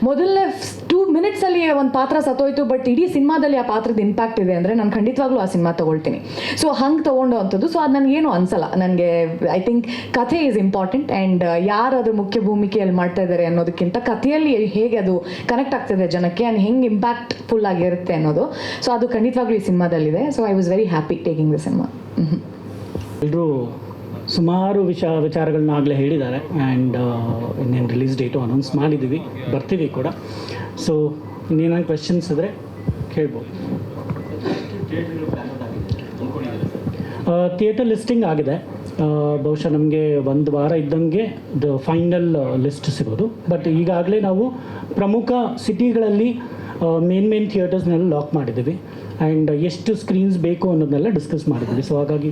ಮೊದಲನೇ 2 ಮಿನಿಟ್ಸಲ್ಲಿ ಒಂದು ಪಾತ್ರ ಸತ್ತೋಯ್ತು, ಬಟ್ ಇಡೀ ಸಿನಿಮಾದಲ್ಲಿ ಆ ಪಾತ್ರದ ಇಂಪ್ಯಾಕ್ಟ್ ಇದೆ ಅಂದರೆ ನಾನು ಖಂಡಿತವಾಗ್ಲೂ ಆ ಸಿನಿಮಾ ತೊಗೊಳ್ತೀನಿ. ಸೊ ಹಂಗೆ ತೊಗೊಂಡು ಅಂಥದ್ದು. ಸೊ ಅದು ನನಗೇನು ಅನ್ಸಲ್ಲ. ನನಗೆ ಐ ಥಿಂಕ್ ಕಥೆ ಈಸ್ ಇಂಪಾರ್ಟೆಂಟ್. ಆ್ಯಂಡ್ ಯಾರು ಅದು ಮುಖ್ಯ ಭೂಮಿಕೆಯಲ್ಲಿ ಮಾಡ್ತಾ ಇದ್ದಾರೆ ಅನ್ನೋದಕ್ಕಿಂತ ಕಥೆಯಲ್ಲಿ ಹೇಗೆ ಅದು ಕನೆಕ್ಟ್ ಆಗ್ತಿದೆ ಜನಕ್ಕೆ, ಆ್ಯಂಡ್ ಹೆಂಗೆ ಇಂಪ್ಯಾಕ್ಟ್ಫುಲ್ ಆಗಿರುತ್ತೆ ಅನ್ನೋದು. ಸೊ ಅದು ಖಂಡಿತವಾಗ್ಲೂ ಈ ಸಿನಿಮಾದಲ್ಲಿದೆ. So I was very happy taking the cinema. ಎಲ್ಲರೂ ಸುಮಾರು ವಿಚಾರಗಳನ್ನ ಆಗಲೇ ಹೇಳಿದ್ದಾರೆ. ಆ್ಯಂಡ್ ಇನ್ನೇನು ರಿಲೀಸ್ ಡೇಟು ಅನೌನ್ಸ್ ಮಾಡಿದ್ದೀವಿ, ಬರ್ತೀವಿ ಕೂಡ. ಸೊ ಇನ್ನೇನಾದ್ರು ಕ್ವೆಶನ್ಸ್ ಇದ್ದರೆ ಕೇಳ್ಬೋದು. ಥಿಯೇಟರ್ ಲಿಸ್ಟಿಂಗ್ ಆಗಿದೆ. ಬಹುಶಃ ನಮಗೆ 1 ವಾರ ಇದ್ದಂಗೆ ಫೈನಲ್ ಲಿಸ್ಟ್ ಸಿಗೋದು. ಬಟ್ ಈಗಾಗಲೇ ನಾವು ಪ್ರಮುಖ ಸಿಟಿಗಳಲ್ಲಿ ಮೇನ್ ಥಿಯೇಟರ್ಸ್ನೆಲ್ಲ ಲಾಕ್ ಮಾಡಿದ್ದೀವಿ. ಆ್ಯಂಡ್ ಎಷ್ಟು ಸ್ಕ್ರೀನ್ಸ್ ಬೇಕು ಅನ್ನೋದನ್ನೆಲ್ಲ ಡಿಸ್ಕಸ್ ಮಾಡಿದ್ದೀವಿ. ಸೊ ಹಾಗಾಗಿ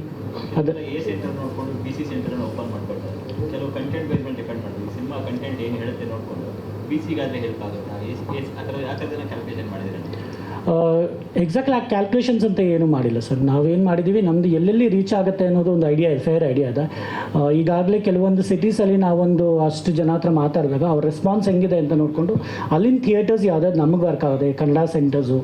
ಅದು ಎ ಸೆಂಟರ್ ನೋಡಿಕೊಂಡು ಬಿ ಸಿ ಸೆಂಟರ್ನ ಓಪನ್ ಮಾಡ್ಕೊಳ್ತಾರೆ. ಕೆಲವು ಕಂಟೆಂಟ್ ಬೇಸ್ ಮೇಲೆ ಡಿಪೆಂಡ್ ಮಾಡ್ತೀವಿ. ಸಿನಿಮಾ ಕಂಟೆಂಟ್ ಏನು ಹೇಳುತ್ತೆ ನೋಡಿಕೊಂಡು ಬಿ ಸಿಗಾದರೆ ಹೆಲ್ಪ್ ಆಗುತ್ತಾ, ಆ ಥರ ಯಾವ ಥರ ಕ್ಯಾಲ್ಕುಲೇಷನ್ ಮಾಡಿದ್ದೀರಾ? ಎಕ್ಸಾಕ್ಟ್ಲಿ ಆ ಕ್ಯಾಲ್ಕುಲೇಷನ್ಸ್ ಅಂತ ಏನೂ ಮಾಡಿಲ್ಲ ಸರ್. ನಾವೇನು ಮಾಡಿದ್ದೀವಿ, ನಮ್ಮದು ಎಲ್ಲೆಲ್ಲಿ ರೀಚ್ ಆಗುತ್ತೆ ಅನ್ನೋದು ಒಂದು ಐಡಿಯಾ ಇದೆ, ಫೇರ್ ಐಡಿಯಾ ಇದೆ. ಈಗಾಗಲೇ ಕೆಲವೊಂದು ಸಿಟೀಸಲ್ಲಿ ನಾವೊಂದು ಅಷ್ಟು ಜನ ಹತ್ರ ಮಾತಾಡಿದಾಗ ಅವ್ರ ರೆಸ್ಪಾನ್ಸ್ ಹೆಂಗಿದೆ ಅಂತ ನೋಡಿಕೊಂಡು ಅಲ್ಲಿನ ಥಿಯೇಟರ್ಸ್ ಯಾವ್ದಾದ್ರು ನಮಗೆ ವರ್ಕ್ ಆಗುತ್ತೆ, ಕನ್ನಡ ಸೆಂಟರ್ಸು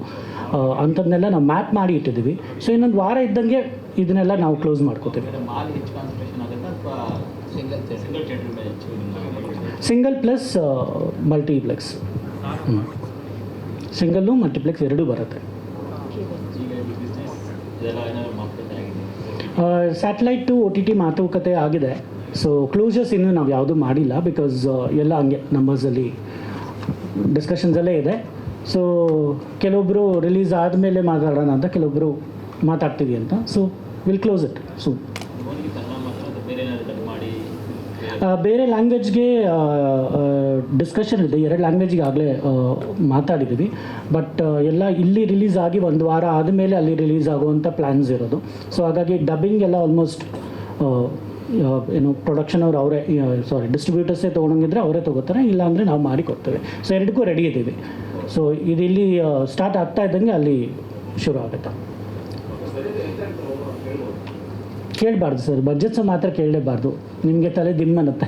ಅಂಥದ್ದನ್ನೆಲ್ಲ ನಾವು ಮ್ಯಾಪ್ ಮಾಡಿ ಇಟ್ಟಿದ್ದೀವಿ. ಸೊ ಇನ್ನೊಂದು ವಾರ ಇದ್ದಂಗೆ ಇದನ್ನೆಲ್ಲ ನಾವು ಕ್ಲೋಸ್ ಮಾಡ್ಕೋತೀವಿ. ಮಾಲ್ ಹೆಚ್ಚು ಕಾನ್ಸಂಟ್ರೇಷನ್ ಆಗುತ್ತಾ ಅಥವಾ ಸಿಂಗಲ್ ಥಿಯೇಟರ್ ಮೇಲೆ ಹೆಚ್ಚು? Single plus multiplex, single multiplex ಎರಡೂ ಬರುತ್ತೆ. ಸ್ಯಾಟಲೈಟ್ ಟು OTT ಮಾತುಕತೆ ಆಗಿದೆ. ಸೊ ಕ್ಲೋಸರ್ಸ್ ಇನ್ನೂ ನಾವು ಯಾವುದೂ ಮಾಡಿಲ್ಲ, ಬಿಕಾಸ್ ಎಲ್ಲ ಹಂಗೆ ನಂಬರ್ಸಲ್ಲಿ ಡಿಸ್ಕಷನ್ಸಲ್ಲೇ ಇದೆ. ಸೊ ಕೆಲವೊಬ್ಬರು ರಿಲೀಸ್ ಆದಮೇಲೆ ಮಾತಾಡೋಣ ಅಂತ, ಕೆಲವೊಬ್ಬರು ಮಾತಾಡ್ತೀವಿ ಅಂತ. So will close it soon. ಬೇರೆ ಲ್ಯಾಂಗ್ವೇಜ್ಗೆ ಡಿಸ್ಕಷನ್ ಇದೆ, 2 ಲ್ಯಾಂಗ್ವೇಜ್ಗೆ ಆಗಲೇ ಮಾತಾಡಿದ್ದೀವಿ. ಬಟ್ ಎಲ್ಲ ಇಲ್ಲಿ ರಿಲೀಸ್ ಆಗಿ 1 ವಾರ ಆದಮೇಲೆ ಅಲ್ಲಿ ರಿಲೀಸ್ ಆಗುವಂಥ ಪ್ಲ್ಯಾನ್ಸ್ ಇರೋದು. ಸೊ ಹಾಗಾಗಿ ಡಬ್ಬಿಂಗ್ ಎಲ್ಲ ಆಲ್ಮೋಸ್ಟ್ ಏನು ಪ್ರೊಡಕ್ಷನ್ ಅವರು ಅವರೇ, ಡಿಸ್ಟ್ರಿಬ್ಯೂಟರ್ಸೇ ತೊಗೊಂಡಂಗಿದ್ರೆ ಅವರೇ ತೊಗೋತಾರೆ, ಇಲ್ಲಾಂದರೆ ನಾವು ಮಾಡಿ ಕೊಡ್ತೇವೆ. ಸೊ ಎರಡಕ್ಕೂ ರೆಡಿ ಇದ್ದೀವಿ. ಸೊ ಇದು ಇಲ್ಲಿ ಸ್ಟಾರ್ಟ್ ಆಗ್ತಾ ಇದ್ದಂಗೆ ಅಲ್ಲಿ ಶುರು ಆಗುತ್ತೆ. ಕೇಳಬಾರ್ದು ಸರ್, ಬಜೆಟ್ಸ್ ಮಾತ್ರ ಕೇಳಲೇಬಾರ್ದು, ನಿಮಗೆ ತಲೆ ದಿಮ್ಮನ್ನುತ್ತೆ.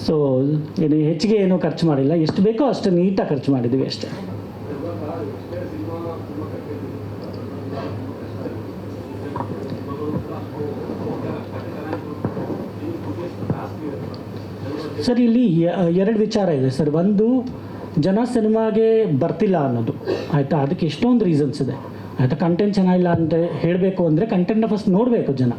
ಸೊ ಏನು ಹೆಚ್ಚಿಗೆ ಏನೂ ಖರ್ಚು ಮಾಡಿಲ್ಲ, ಎಷ್ಟು ಬೇಕೋ ಅಷ್ಟು ನೀಟಾಗಿ ಖರ್ಚು ಮಾಡಿದ್ದೀವಿ ಅಷ್ಟೇ. ಸರ್ ಇಲ್ಲಿ 2 ವಿಚಾರ ಇದೆ ಸರ್. ಒಂದು, ಜನ ಸಿನಿಮಾಗೆ ಬರ್ತಿಲ್ಲ ಅನ್ನೋದು, ಆಯಿತಾ, ಅದಕ್ಕೆ ಎಷ್ಟೊಂದು ರೀಸನ್ಸ್ ಇದೆ, ಆಯಿತಾ. ಕಂಟೆಂಟ್ ಚೆನ್ನಾಗಿಲ್ಲ ಅಂತ ಹೇಳಬೇಕು ಅಂದರೆ ಕಂಟೆಂಟ್ನ ಫಸ್ಟ್ ನೋಡಬೇಕು ಜನ.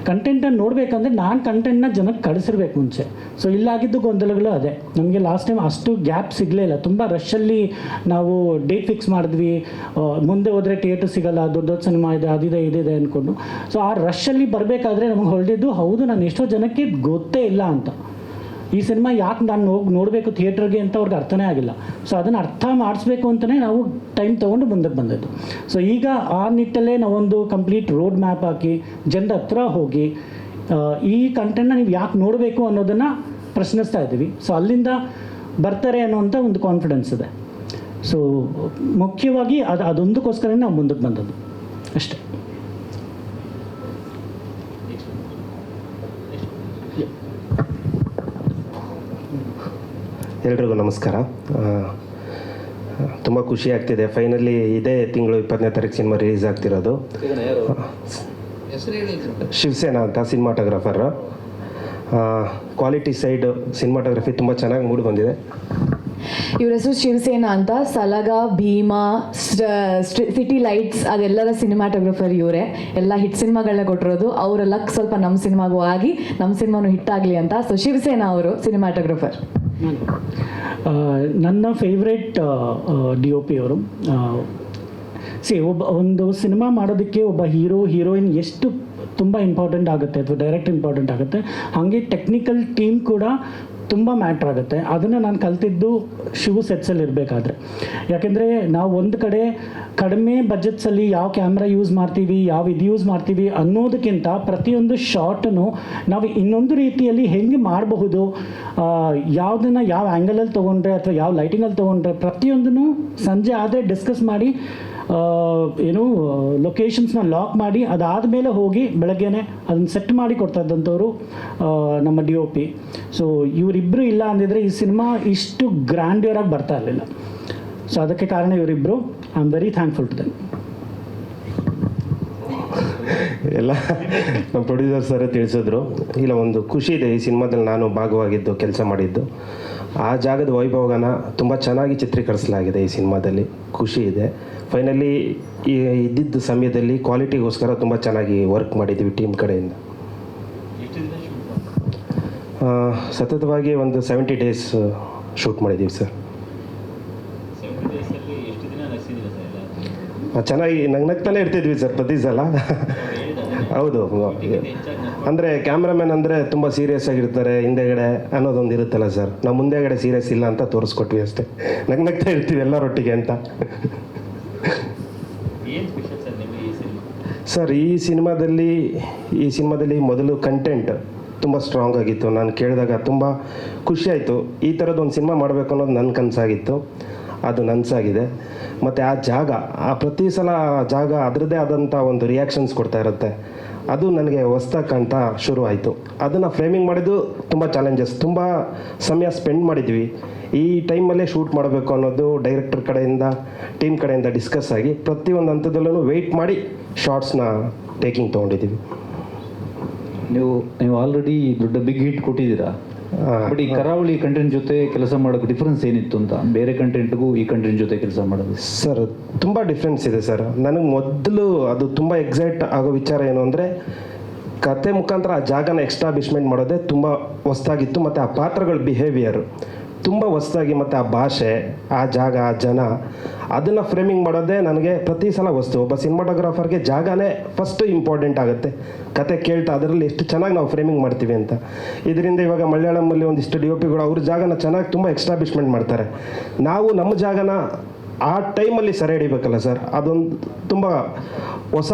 ಕಂಟೆಂಟನ್ನು ನೋಡಬೇಕಂದ್ರೆ ನಾನು ಕಂಟೆಂಟ್ನ ಜನಕ್ಕೆ ಕಳಿಸಿರ್ಬೇಕು ಮುಂಚೆ. ಸೊ ಇಲ್ಲಾಗಿದ್ದು ಗೊಂದಲಗಳು ಅದೇ. ನಮಗೆ ಲಾಸ್ಟ್ ಟೈಮ್ ಅಷ್ಟು ಗ್ಯಾಪ್ ಸಿಗಲೇ ಇಲ್ಲ, ತುಂಬ ರಶಲ್ಲಿ ನಾವು ಡೇಟ್ ಫಿಕ್ಸ್ ಮಾಡಿದ್ವಿ, ಮುಂದೆ ಹೋದರೆ ಥಿಯೇಟರ್ ಸಿಗಲ್ಲ, ದೊಡ್ಡ ದೊಡ್ಡ ಸಿನಿಮಾ ಇದೆ, ಅದಿದೆ ಇದಿದೆ ಅಂದ್ಕೊಂಡು. ಸೊ ಆ ರಶಲ್ಲಿ ಬರಬೇಕಾದ್ರೆ ನಮಗೆ ಹೊಳೆದಿದ್ದು, ಹೌದು ನಾನು ಎಷ್ಟೋ ಜನಕ್ಕೆ ಗೊತ್ತೇ ಇಲ್ಲ ಅಂತ, ಈ ಸಿನಿಮಾ ಯಾಕೆ ನಾನು ನೋಡಬೇಕು ಥಿಯೇಟ್ರಿಗೆ ಅಂತ ಅವ್ರಿಗೆ ಅರ್ಥನೇ ಆಗಿಲ್ಲ. ಸೊ ಅದನ್ನು ಅರ್ಥ ಮಾಡಿಸ್ಬೇಕು ಅಂತಲೇ ನಾವು ಟೈಮ್ ತೊಗೊಂಡು ಮುಂದಕ್ಕೆ ಬಂದದ್ದು. ಸೊ ಈಗ ಆ ನಿಟ್ಟಲ್ಲೇ ನಾವೊಂದು ಕಂಪ್ಲೀಟ್ ರೋಡ್ ಮ್ಯಾಪ್ ಹಾಕಿ ಜನರ ಹತ್ರ ಹೋಗಿ ಈ ಕಂಟೆಂಟ್ನ ನೀವು ಯಾಕೆ ನೋಡಬೇಕು ಅನ್ನೋದನ್ನು ಪ್ರಶ್ನಿಸ್ತಾ ಇದ್ದೀವಿ. ಸೊ ಅಲ್ಲಿಂದ ಬರ್ತಾರೆ ಅನ್ನೋಂಥ ಒಂದು ಕಾನ್ಫಿಡೆನ್ಸ್ ಇದೆ. ಸೊ ಮುಖ್ಯವಾಗಿ ಅದೊಂದಕ್ಕೋಸ್ಕರ ನಾವು ಮುಂದಕ್ಕೆ ಬಂದದ್ದು ಅಷ್ಟೇ. ಎಲ್ರಿಗೂ ನಮಸ್ಕಾರ. ತುಂಬ ಖುಷಿ ಆಗ್ತಿದೆ, ಫೈನಲಿ ಇದೇ ತಿಂಗಳು 20ನೇ ತಾರೀಕು ಸಿನಿಮಾ ರಿಲೀಸ್ ಆಗ್ತಿರೋದು. ಶಿವಸೇನಾ ಅಂತ ಸಿನಿಮಾಟೋಗ್ರಾಫರ್. ಕ್ವಾಲಿಟಿ ಸೈಡ್ ಸಿನಿಮಾಟೋಗ್ರಫಿ ತುಂಬ ಚೆನ್ನಾಗಿ ಮೂಡಿ ಬಂದಿದೆ. ಇವ್ರ ಹೆಸರು ಶಿವಸೇನಾ ಅಂತ. ಸಲಗ, ಭೀಮಾ, ಸಿಟಿ ಲೈಟ್ಸ್ ಅದೆಲ್ಲರ ಸಿನಿಮಾಟೋಗ್ರಫರ್ ಇವರೇ. ಎಲ್ಲ ಹಿಟ್ ಸಿನಿಮಾಗಳನ್ನ ಕೊಟ್ಟಿರೋದು ಅವರೆಲ್ಲ. ಸ್ವಲ್ಪ ನಮ್ಮ ಸಿನಿಮಾಗೂ ಆಗಿ ನಮ್ಮ ಸಿನಿಮಾನು ಹಿಟ್ ಆಗಲಿ ಅಂತ. ಸೊ ಶಿವಸೇನಾ ಅವರು ಸಿನಿಮಾಟೋಗ್ರಫರ್. ನನ್ನ ಫೇವ್ರೆಟ್ DOP ಅವರು. ಒಂದು ಸಿನಿಮಾ ಮಾಡೋದಕ್ಕೆ ಒಬ್ಬ ಹೀರೋಯಿನ್ ಎಷ್ಟು ತುಂಬ ಇಂಪಾರ್ಟೆಂಟ್ ಆಗುತ್ತೆ, ಅಥವಾ ಡೈರೆಕ್ಟ್ ಇಂಪಾರ್ಟೆಂಟ್ ಆಗುತ್ತೆ, ಹಾಗೆ ಟೆಕ್ನಿಕಲ್ ಟೀಮ್ ಕೂಡ ತುಂಬ ಮ್ಯಾಟ್ರ್ ಆಗುತ್ತೆ. ಅದನ್ನು ನಾನು ಕಲ್ತಿದ್ದು ಶಿವು ಸೆಟ್ಸಲ್ಲಿ ಇರಬೇಕಾದ್ರೆ. ಯಾಕೆಂದರೆ ನಾವು ಒಂದು ಕಡೆ ಕಡಿಮೆ ಬಜೆಟ್ಸಲ್ಲಿ ಯಾವ ಕ್ಯಾಮ್ರಾ ಯೂಸ್ ಮಾಡ್ತೀವಿ, ಯಾವ ಇದು ಯೂಸ್ ಮಾಡ್ತೀವಿ ಅನ್ನೋದಕ್ಕಿಂತ ಪ್ರತಿಯೊಂದು ಶಾರ್ಟನ್ನು ನಾವು ಇನ್ನೊಂದು ರೀತಿಯಲ್ಲಿ ಹೆಂಗೆ ಮಾಡಬಹುದು, ಯಾವುದನ್ನು ಯಾವ ಆ್ಯಂಗಲಲ್ಲಿ ತೊಗೊಂಡ್ರೆ ಅಥವಾ ಯಾವ ಲೈಟಿಂಗಲ್ಲಿ ತೊಗೊಂಡ್ರೆ ಪ್ರತಿಯೊಂದನ್ನು ಸಂಜೆ ಆದರೆ ಡಿಸ್ಕಸ್ ಮಾಡಿ ಲೊಕೇಶನ್ಸ್ನ ಲಾಕ್ ಮಾಡಿ ಅದಾದಮೇಲೆ ಹೋಗಿ ಬೆಳಗ್ಗೆನೆ ಅದನ್ನು ಸೆಟ್ ಮಾಡಿ ಕೊಡ್ತಾ ಇದ್ದಂಥವ್ರು ನಮ್ಮ DOP. ಸೊ ಇವರಿಬ್ಬರು ಇಲ್ಲ ಅಂದಿದ್ರೆ ಈ ಸಿನಿಮಾ ಇಷ್ಟು ಗ್ರ್ಯಾಂಡ್ಯೂರ್ ಆಗಿ ಬರ್ತಾ ಇರಲಿಲ್ಲ. ಸೊ ಅದಕ್ಕೆ ಕಾರಣ ಇವರಿಬ್ಬರು. I am very thankful to them. ಎಲ್ಲ ನಮ್ಮ ಪ್ರೊಡ್ಯೂಸರ್ ಸರ್ ತಿಳಿಸಿದ್ರು. ಇಲ್ಲ, ಒಂದು ಖುಷಿ ಇದೆ ಈ ಸಿನಿಮಾದಲ್ಲಿ ನಾನು ಭಾಗವಾಗಿದ್ದು, ಕೆಲಸ ಮಾಡಿದ್ದು. ಆ ಜಾಗದ ವೈಭವನ ತುಂಬ ಚೆನ್ನಾಗಿ ಚಿತ್ರೀಕರಿಸಲಾಗಿದೆ ಈ ಸಿನಿಮಾದಲ್ಲಿ. ಖುಷಿ ಇದೆ. ಫೈನಲಿ ಇದ್ದಿದ್ದ ಸಮಯದಲ್ಲಿ ಕ್ವಾಲಿಟಿಗೋಸ್ಕರ ತುಂಬ ಚೆನ್ನಾಗಿ ವರ್ಕ್ ಮಾಡಿದ್ದೀವಿ ಟೀಮ್ ಕಡೆಯಿಂದ. ಸತತವಾಗಿ ಒಂದು 70 ಡೇಸ್ ಶೂಟ್ ಮಾಡಿದ್ದೀವಿ ಸರ್. ಚೆನ್ನಾಗಿ ನಗ್ತಾನೆ ಇರ್ತಿದ್ವಿ ಸರ್ ಪ್ರತಿ ಸಲ. ಹೌದು, ಅಂದರೆ ಕ್ಯಾಮ್ರಾಮನ್ ಅಂದರೆ ತುಂಬ ಸೀರಿಯಸ್ ಆಗಿರ್ತಾರೆ ಹಿಂದೆಗಡೆ ಅನ್ನೋದೊಂದು ಇರುತ್ತಲ್ಲ ಸರ್. ನಾವು ಮುಂದೆಗಡೆ ಸೀರಿಯಸ್ ಇಲ್ಲ ಅಂತ ತೋರಿಸ್ಕೊಟ್ವಿ ಅಷ್ಟೇ. ನಗ್ತಾ ಇರ್ತೀವಿ ಎಲ್ಲರೊಟ್ಟಿಗೆ ಅಂತ. ಸರ್ ಈ ಸಿನಿಮಾದಲ್ಲಿ ಮೊದಲು ಕಂಟೆಂಟ್ ತುಂಬ ಸ್ಟ್ರಾಂಗ್ ಆಗಿತ್ತು. ನಾನು ಕೇಳಿದಾಗ ತುಂಬ ಖುಷಿಯಾಯಿತು. ಈ ಥರದ್ದು ಒಂದು ಸಿನಿಮಾ ಮಾಡಬೇಕು ಅನ್ನೋದು ನನ್ನ ಕನಸಾಗಿತ್ತು. ಅದು ನನಸಾಗಿದೆ. ಮತ್ತು ಆ ಜಾಗ, ಆ ಪ್ರತಿ ಸಲ ಜಾಗ ಅದರದ್ದೇ ಆದಂಥ ಒಂದು ರಿಯಾಕ್ಷನ್ಸ್ ಕೊಡ್ತಾ ಇರುತ್ತೆ. ಅದು ನನಗೆ ಹೊಸ್ದಾಗಿ ಕಾಣ್ತಾ ಶುರು ಆಯಿತು. ಅದನ್ನು ಫ್ರೇಮಿಂಗ್ ಮಾಡಿದ್ದು ತುಂಬ ಚಾಲೆಂಜಸ್, ತುಂಬ ಸಮಯ ಸ್ಪೆಂಡ್ ಮಾಡಿದ್ವಿ. ಈ ಟೈಮಲ್ಲೇ ಶೂಟ್ ಮಾಡಬೇಕು ಅನ್ನೋದು ಡೈರೆಕ್ಟರ್ ಕಡೆಯಿಂದ, ಟೀಮ್ ಕಡೆಯಿಂದ ಡಿಸ್ಕಸ್ ಆಗಿ ಪ್ರತಿಯೊಂದು ಹಂತದಲ್ಲೂ ವೆಯ್ಟ್ ಮಾಡಿ ಶಾರ್ಟ್ಸ್ನ ಟೇಕಿಂಗ್ ತೊಗೊಂಡಿದ್ದೀವಿ. ನೀವು ಆಲ್ರೆಡಿ ದೊಡ್ಡ ಬಿಗ್ ಹಿಟ್ ಕೊಟ್ಟಿದ್ದೀರಾ, ಬಟ್ ಈ ಕರಾವಳಿ ಕಂಟೆಂಟ್ ಜೊತೆ ಕೆಲಸ ಮಾಡೋಕ್ಕೆ ಡಿಫ್ರೆನ್ಸ್ ಏನಿತ್ತು ಅಂತ, ಬೇರೆ ಕಂಟೆಂಟ್ಗೂ ಈ ಕಂಟೆಂಟ್ ಜೊತೆ ಕೆಲಸ ಮಾಡೋದು? ಸರ್ ತುಂಬ ಡಿಫ್ರೆನ್ಸ್ ಇದೆ ಸರ್. ನನಗೆ ಮೊದಲು ಅದು ತುಂಬ ಎಕ್ಸೈಟ್ ಆಗೋ ವಿಚಾರ ಏನು ಅಂದರೆ, ಕತೆ ಮುಖಾಂತರ ಆ ಜಾಗನ ಎಕ್ಸ್ಟಾಬ್ಲಿಷ್ಮೆಂಟ್ ಮಾಡೋದೇ ತುಂಬ ಹೊಸ್ದಾಗಿತ್ತು. ಮತ್ತು ಆ ಪಾತ್ರಗಳ ಬಿಹೇವಿಯರು ತುಂಬ ಹೊಸ್ದಾಗಿ, ಮತ್ತು ಆ ಭಾಷೆ, ಆ ಜಾಗ, ಆ ಜನ, ಅದನ್ನು ಫ್ರೇಮಿಂಗ್ ಮಾಡೋದೇ ನನಗೆ ಪ್ರತಿ ಸಲ ಹೊಸ್ತು. ಒಬ್ಬ ಸಿನಿಮಾಟೋಗ್ರಾಫರ್ಗೆ ಜಾಗನೇ ಫಸ್ಟು ಇಂಪಾರ್ಟೆಂಟ್ ಆಗುತ್ತೆ. ಕತೆ ಕೇಳ್ತಾ ಅದರಲ್ಲಿ ಎಷ್ಟು ಚೆನ್ನಾಗಿ ನಾವು ಫ್ರೇಮಿಂಗ್ ಮಾಡ್ತೀವಿ ಅಂತ. ಇದರಿಂದ ಇವಾಗ ಮಲಯಾಳಮಲ್ಲಿ ಒಂದಿಷ್ಟು DOPಗಳು ಅವ್ರ ಜಾಗನ ಚೆನ್ನಾಗಿ ತುಂಬ ಎಕ್ಸ್ಟಾಬ್ಲಿಷ್ಮೆಂಟ್ ಮಾಡ್ತಾರೆ. ನಾವು ನಮ್ಮ ಜಾಗನ ಆ ಟೈಮಲ್ಲಿ ಸೆರೆ ಹಿಡಿಬೇಕಲ್ಲ ಸರ್, ಅದೊಂದು ತುಂಬ ಹೊಸ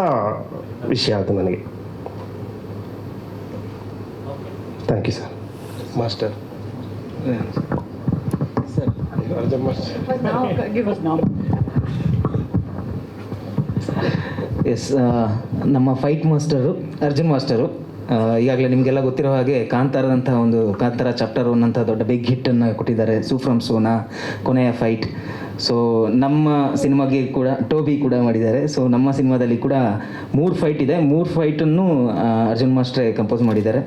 ವಿಷಯ ಅದು ನನಗೆ. Thank you sir. Master yes, ನಮ್ಮ ಫೈಟ್ ಮಾಸ್ಟರು ಅರ್ಜುನ್ ಮಾಸ್ಟರು ಈಗಾಗಲೇ ನಿಮಗೆಲ್ಲ ಗೊತ್ತಿರೋ ಹಾಗೆ ಕಾಂತಾರದಂತಹ ಒಂದು ಕಾಂತಾರ ಚಾಪ್ಟರ್ 1 ಅಂತ ದೊಡ್ಡ ಬಿಗ್ ಹಿಟ್ಟನ್ನು ಕೊಟ್ಟಿದ್ದಾರೆ. ಸೂ ಫ್ರಮ್ ಸೋನಾ, ಕೊನೆಯ ಫೈಟ್. ಸೊ ನಮ್ಮ ಸಿನಿಮಾಗೆ ಕೂಡ ಟೋಬಿ ಕೂಡ ಮಾಡಿದ್ದಾರೆ. ಸೊ ನಮ್ಮ ಸಿನಿಮಾದಲ್ಲಿ ಕೂಡ 3 ಫೈಟ್ ಇದೆ. 3 ಫೈಟನ್ನು ಅರ್ಜುನ್ ಮಾಸ್ಟ್ರೇ ಕಂಪೋಸ್ ಮಾಡಿದ್ದಾರೆ.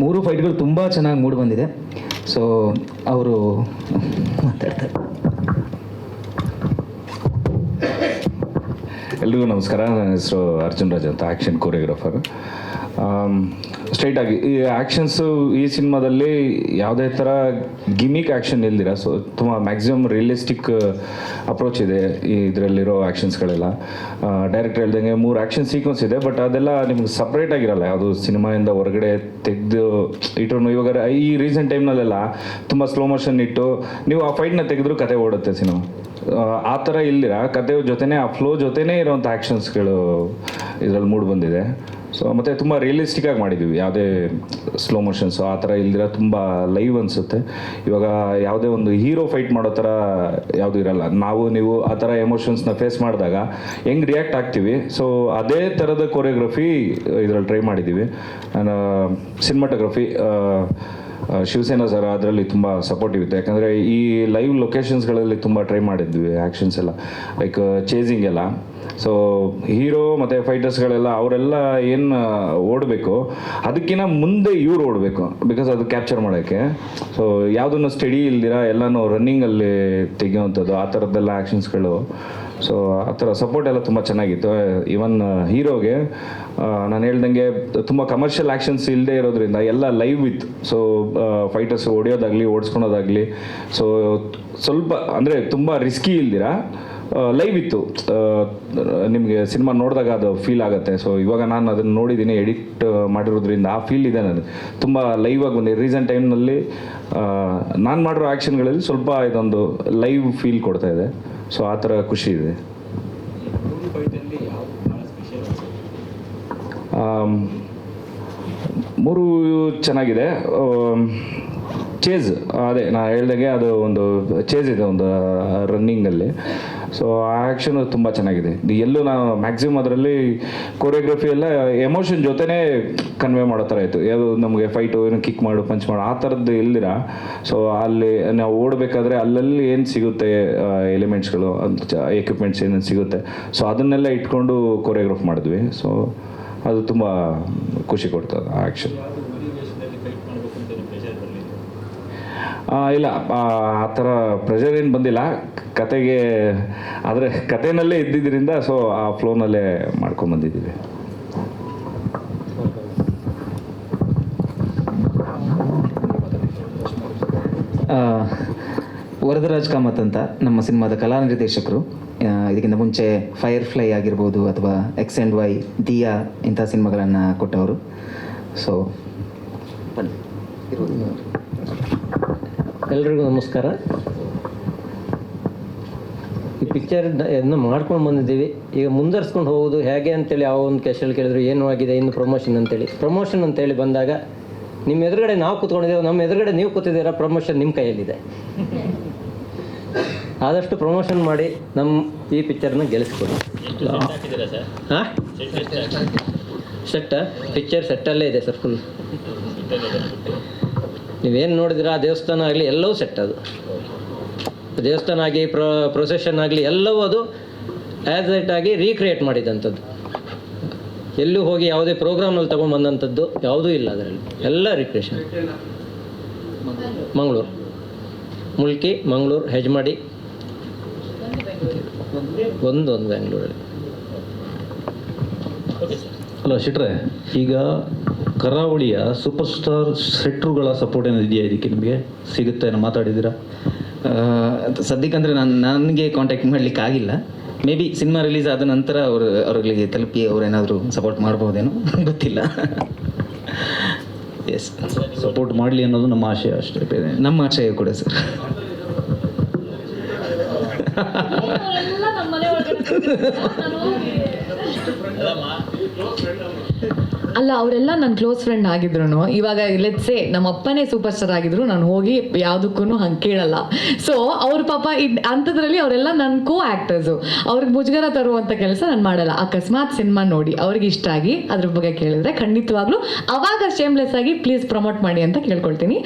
3 ಫೈಟ್ಗಳು ತುಂಬ ಚೆನ್ನಾಗಿ ಮೂಡಿ ಬಂದಿದೆ. ಸೊ ಅವರು ಮಾತಾಡ್ತಾರೆ. ಎಲ್ರಿಗೂ ನಮಸ್ಕಾರ. ನನ್ನ ಹೆಸರು ಅರ್ಜುನ್ ರಾಜ್ ಅಂತ, ಆ್ಯಕ್ಷನ್ ಕೊರಿಯೋಗ್ರಾಫರ್. ಸ್ಟ್ರೈಟಾಗಿ ಈ ಆ್ಯಕ್ಷನ್ಸು ಈ ಸಿನಿಮಾದಲ್ಲಿ ಯಾವುದೇ ಥರ ಗಿಮಿಕ್ ಆ್ಯಕ್ಷನ್ ಇಲ್ದಿರ, ಸೊ ತುಂಬ ಮ್ಯಾಕ್ಸಿಮಮ್ ರಿಯಲಿಸ್ಟಿಕ್ ಅಪ್ರೋಚ್ ಇದೆ ಈ ಇದರಲ್ಲಿರೋ ಆ್ಯಕ್ಷನ್ಸ್ಗಳೆಲ್ಲ. ಡೈರೆಕ್ಟರ್ ಹೇಳ್ದಂಗೆ 3 ಆ್ಯಕ್ಷನ್ ಸೀಕ್ವೆನ್ಸ್ ಇದೆ, ಬಟ್ ಅದೆಲ್ಲ ನಿಮ್ಗೆ ಸಪ್ರೇಟಾಗಿರಲ್ಲ, ಯಾವುದು ಸಿನಿಮಾಯಿಂದ ಹೊರಗಡೆ ತೆಗೆದು ಇಟ್ಟು. ಇವಾಗ ಈ ರೀಸೆಂಟ್ ಟೈಮ್ನಲ್ಲೆಲ್ಲ ತುಂಬ ಸ್ಲೋ ಮೋಷನ್ ಇಟ್ಟು ನೀವು ಆ ಫೈಟ್ನ ತೆಗೆದ್ರು ಕತೆ ಓಡುತ್ತೆ ಸಿನಿಮಾ. ಆ ಥರ ಇಲ್ದಿರ ಕತೆ ಜೊತೆನೇ, ಆ ಫ್ಲೋ ಜೊತೆನೇ ಇರೋವಂಥ ಆ್ಯಕ್ಷನ್ಸ್ಗಳು ಇದರಲ್ಲಿ ಮೂಡಿ ಬಂದಿದೆ. ಸೊ ಮತ್ತು ತುಂಬ ರಿಯಲಿಸ್ಟಿಕ್ಕಾಗಿ ಮಾಡಿದ್ದೀವಿ, ಯಾವುದೇ ಸ್ಲೋ ಮೋಷನ್ಸು ಆ ಥರ ಇಲ್ದಿರ ತುಂಬ ಲೈವ್ ಅನಿಸುತ್ತೆ. ಇವಾಗ ಯಾವುದೇ ಒಂದು ಹೀರೋ ಫೈಟ್ ಮಾಡೋ ಥರ ಯಾವುದೂ ಇರಲ್ಲ. ನೀವು ಆ ಥರ ಎಮೋಷನ್ಸ್ನ ಫೇಸ್ ಮಾಡಿದಾಗ ಹೆಂಗೆ ರಿಯಾಕ್ಟ್ ಆಗ್ತೀವಿ, ಸೊ ಅದೇ ಥರದ ಕೊರಿಯೋಗ್ರಫಿ ಇದರಲ್ಲಿ ಟ್ರೈ ಮಾಡಿದ್ದೀವಿ. ಸಿನಿಮಾಟೋಗ್ರಫಿ ಶಿವಸೇನಾ ಸರ್ ಅದರಲ್ಲಿ ತುಂಬ ಸಪೋರ್ಟಿವ್ ಇತ್ತು. ಯಾಕಂದರೆ ಈ ಲೈವ್ ಲೊಕೇಶನ್ಸ್ಗಳಲ್ಲಿ ತುಂಬ ಟ್ರೈ ಮಾಡಿದ್ವಿ ಆ್ಯಕ್ಷನ್ಸ್ ಎಲ್ಲ, ಲೈಕ್ ಚೇಸಿಂಗ್ ಎಲ್ಲ. ಸೊ ಹೀರೋ ಮತ್ತು ಫೈಟರ್ಸ್ಗಳೆಲ್ಲ ಅವರೆಲ್ಲ ಏನು ಓಡಬೇಕು ಅದಕ್ಕಿಂತ ಮುಂದೆ ಇವ್ರು ಓಡಬೇಕು, ಬಿಕಾಸ್ ಅದು ಕ್ಯಾಪ್ಚರ್ ಮಾಡೋಕ್ಕೆ. ಸೊ ಯಾವುದನ್ನು ಸ್ಟಡಿ ಇಲ್ದಿರ ಎಲ್ಲನೂ ರನ್ನಿಂಗಲ್ಲಿ ತೆಗೆಯುವಂಥದ್ದು, ಆ ಥರದ್ದೆಲ್ಲ ಆ್ಯಕ್ಷನ್ಸ್ಗಳು. ಸೊ ಆ ಥರ ಸಪೋರ್ಟ್ ಎಲ್ಲ ತುಂಬ ಚೆನ್ನಾಗಿತ್ತು. ಈವನ್ ಹೀರೋಗೆ ನಾನು ಹೇಳ್ದಂಗೆ ತುಂಬ ಕಮರ್ಷಿಯಲ್ ಆ್ಯಕ್ಷನ್ಸ್ ಇಲ್ಲದೆ ಇರೋದ್ರಿಂದ ಎಲ್ಲ ಲೈವ್ ಇತ್ತು. ಸೊ ಫೈಟರ್ಸ್ ಹೊಡೆಯೋದಾಗಲಿ ಓಡಿಸ್ಕೊಳೋದಾಗಲಿ, ಸೊ ಸ್ವಲ್ಪ ಅಂದರೆ ತುಂಬ ರಿಸ್ಕಿ ಇಲ್ದಿರ ಲೈವ್ ಇತ್ತು. ನಿಮಗೆ ಸಿನಿಮಾ ನೋಡಿದಾಗ ಅದು ಫೀಲ್ ಆಗುತ್ತೆ. ಸೊ ಇವಾಗ ನಾನು ಅದನ್ನು ನೋಡಿದ್ದೀನಿ, ಎಡಿಟ್ ಮಾಡಿರೋದ್ರಿಂದ ಆ ಫೀಲ್ ಇದೆ ನನಗೆ. ತುಂಬ ಲೈವ್ ಆಗಿ ಬಂದಿದೆ. ರೀಸೆಂಟ್ ಟೈಮ್ನಲ್ಲಿ ನಾನು ಮಾಡಿರೋ ಆ್ಯಕ್ಷನ್ಗಳಲ್ಲಿ ಸ್ವಲ್ಪ ಇದೊಂದು ಲೈವ್ ಫೀಲ್ ಕೊಡ್ತಾ ಇದೆ. ಸೊ ಆ ಥರ ಖುಷಿ ಇದೆ. ಮೂರು ಚೆನ್ನಾಗಿದೆ. ಚೇಸ್, ಅದೇ ನಾನು ಹೇಳ್ದಾಗೆ ಅದು ಒಂದು ಚೇಸ್ ಇದೆ ಒಂದು ರನ್ನಿಂಗಲ್ಲಿ. ಸೊ ಆ ಆ್ಯಕ್ಷನು ತುಂಬ ಚೆನ್ನಾಗಿದೆ. ಎಲ್ಲೂ ನಾವು ಮ್ಯಾಕ್ಸಿಮಮ್ ಅದರಲ್ಲಿ ಕೊರಿಯೋಗ್ರಫಿ ಎಲ್ಲ ಎಮೋಷನ್ ಜೊತೆನೇ ಕನ್ವೆ ಮಾಡೋ ಥರ ಇತ್ತು. ಯಾವುದು ನಮಗೆ ಫೈಟು ಏನು ಕಿಕ್ ಮಾಡು ಪಂಚ್ ಮಾಡು ಆ ಥರದ್ದು ಇಲ್ದಿರ, ಸೊ ಅಲ್ಲಿ ನಾವು ಓಡಬೇಕಾದ್ರೆ ಅಲ್ಲಲ್ಲಿ ಏನು ಸಿಗುತ್ತೆ ಎಲಿಮೆಂಟ್ಸ್ಗಳು, ಎಕ್ವಿಪ್ಮೆಂಟ್ಸ್ ಏನೇನು ಸಿಗುತ್ತೆ, ಸೊ ಅದನ್ನೆಲ್ಲ ಇಟ್ಕೊಂಡು ಕೊರಿಯೋಗ್ರಾಫ್ ಮಾಡಿದ್ವಿ. ಸೊ ಅದು ತುಂಬ ಖುಷಿ ಕೊಡ್ತದೆ ಆ ಆ್ಯಕ್ಷನ್. ಇಲ್ಲ, ಆ ಥರ ಪ್ರೆಷರ್ ಏನು ಬಂದಿಲ್ಲ ಕತೆಗೆ, ಆದರೆ ಕತೆನಲ್ಲೇ ಇದ್ದಿದ್ದರಿಂದ ಸೊ ಆ ಫ್ಲೋನಲ್ಲೇ ಮಾಡ್ಕೊಂಬಂದಿದ್ದೀವಿ. ವರದರಾಜ್ ಕಾಮತ್ ಅಂತ ನಮ್ಮ ಸಿನಿಮಾದ ಕಲಾ ನಿರ್ದೇಶಕರು. ಇದಕ್ಕಿಂತ ಮುಂಚೆ ಫೈರ್ ಫ್ಲೈ ಆಗಿರ್ಬೋದು ಅಥವಾ X&Y, ದಿಯಾ ಇಂಥ ಸಿನಿಮಾಗಳನ್ನು ಕೊಟ್ಟವರು. ಸೊ ಎಲ್ರಿಗೂ ನಮಸ್ಕಾರ. ಈ ಪಿಕ್ಚರ್ ಏನು ಮಾಡ್ಕೊಂಡು ಬಂದಿದ್ದೀವಿ, ಈಗ ಮುಂದರ್ಸ್ಕೊಂಡು ಹೋಗೋದು ಹೇಗೆ ಅಂತೇಳಿ ಯಾವ ಒಂದು ಕ್ಯಾಶಲ್ಲಿ ಕೇಳಿದ್ರು ಏನು ಆಗಿದೆ ಇನ್ನು ಪ್ರಮೋಷನ್ ಅಂತೇಳಿ ಬಂದಾಗ ನಿಮ್ಮ ಎದುರುಗಡೆ ನಾವು ಕೂತ್ಕೊಂಡಿದ್ದೇವೆ, ನಮ್ಮ ಎದುರುಗಡೆ ನೀವು ಕೂತಿದ್ದೀರಾ, ಪ್ರಮೋಷನ್ ನಿಮ್ಮ ಕೈಯಲ್ಲಿದೆ. ಆದಷ್ಟು ಪ್ರಮೋಷನ್ ಮಾಡಿ ನಮ್ಮ ಈ ಪಿಕ್ಚರ್ನ ಗೆಲ್ಲಿಸ್ಕೊಡಿ. ಎಷ್ಟು ಸೆಟ್ ಹಾಕಿದ್ದೀರಾ ಸರ್? ಹಾಂ, ಸೆಟ್ ಎಷ್ಟು ಹಾಕಿ ಸೆಟ್ಟ ಪಿಕ್ಚರ್ ಸೆಟ್ಟಲ್ಲೇ ಇದೆ ಸರ್ ಫುಲ್. ನೀವೇನು ನೋಡಿದ್ರೆ ಆ ದೇವಸ್ಥಾನ ಆಗಲಿ ಎಲ್ಲವೂ ಸೆಟ್. ಅದು ದೇವಸ್ಥಾನ ಆಗಿ ಪ್ರೊಸೆಷನ್ ಆಗಲಿ ಎಲ್ಲವೂ ಅದು ಆ್ಯಸ್ ಇಟ್ ಆಗಿ ರೀಕ್ರಿಯೇಟ್ ಮಾಡಿದಂಥದ್ದು. ಎಲ್ಲೂ ಹೋಗಿ ಯಾವುದೇ ಪ್ರೋಗ್ರಾಮಲ್ಲಿ ತೊಗೊಂಡ್ಬಂದಂಥದ್ದು ಯಾವುದೂ ಇಲ್ಲ ಅದರಲ್ಲಿ, ಎಲ್ಲ ರಿಕ್ರಿಯೇಷನ್. ಮಂಗಳೂರು, ಮುಲ್ಕಿ, ಮಂಗಳೂರು, ಹೆಜ್ಮಾಡಿ, ಒಂದು ಬೆಂಗಳೂರಲ್ಲಿ. ಅಲ್ಲ ಶೆಟ್ರೆ, ಈಗ ಕರಾವಳಿಯ ಸೂಪರ್ ಸ್ಟಾರ್ ಶೆಟ್ರುಗಳ ಸಪೋರ್ಟ್ ಏನಾದ್ರು ಇದೆಯಾ ಇದಕ್ಕೆ? ನಿಮಗೆ ಸಿಗುತ್ತೆ ಏನೋ ಮಾತಾಡಿದ್ದೀರಾ? ಸದ್ಯಕ್ಕಂದರೆ ನನಗೆ ಕಾಂಟ್ಯಾಕ್ಟ್ ಮಾಡಲಿಕ್ಕೆ ಆಗಿಲ್ಲ. ಮೇ ಬಿ ಸಿನಿಮಾ ರಿಲೀಸ್ ಆದ ನಂತರ ಅವ್ರಿಗೆ ತಲುಪಿ ಅವರೇನಾದರೂ ಸಪೋರ್ಟ್ ಮಾಡ್ಬೋದೇನೋ ಗೊತ್ತಿಲ್ಲ. ಎಸ್, ಸಪೋರ್ಟ್ ಮಾಡಲಿ ಅನ್ನೋದು ನಮ್ಮ ಆಶಯ ಅಷ್ಟೇ, ಬೇರೆ ನಮ್ಮ ಆಶಯ ಕೂಡ ಸರ್. ಅಲ್ಲ, ಅವರೆಲ್ಲ ನನ್ನ ಕ್ಲೋಸ್ ಫ್ರೆಂಡ್ ಆಗಿದ್ರು. ಇವಾಗ ಲೆಟ್ಸ್ ಸೇ ನಮ್ಮ ಅಪ್ಪನೇ ಸೂಪರ್ ಸ್ಟಾರ್ ಆಗಿದ್ರು, ನಾನು ಹೋಗಿ ಯಾವುದಕ್ಕೂ ಹಂಗೆ ಕೇಳಲ್ಲ. ಸೊ ಅವ್ರ ಪಾಪ ಅಂಥದ್ರಲ್ಲಿ ಅವರೆಲ್ಲ ನನ್ನ ಕೋ ಆ್ಯಕ್ಟರ್ಸು. ಅವ್ರಿಗೆ ಮುಜುಗರ ತರುವಂಥ ಕೆಲಸ ನಾನು ಮಾಡಲ್ಲ. ಅಕಸ್ಮಾತ್ ಸಿನಿಮಾ ನೋಡಿ ಅವ್ರಿಗೆ ಇಷ್ಟ ಆಗಿ ಅದ್ರ ಬಗ್ಗೆ ಕೇಳಿದ್ರೆ ಖಂಡಿತವಾಗ್ಲೂ ಅವಾಗ ಶೇಮ್ಲೆಸ್ ಆಗಿ ಪ್ಲೀಸ್ ಪ್ರಮೋಟ್ ಮಾಡಿ ಅಂತ ಕೇಳ್ಕೊಳ್ತೀನಿ.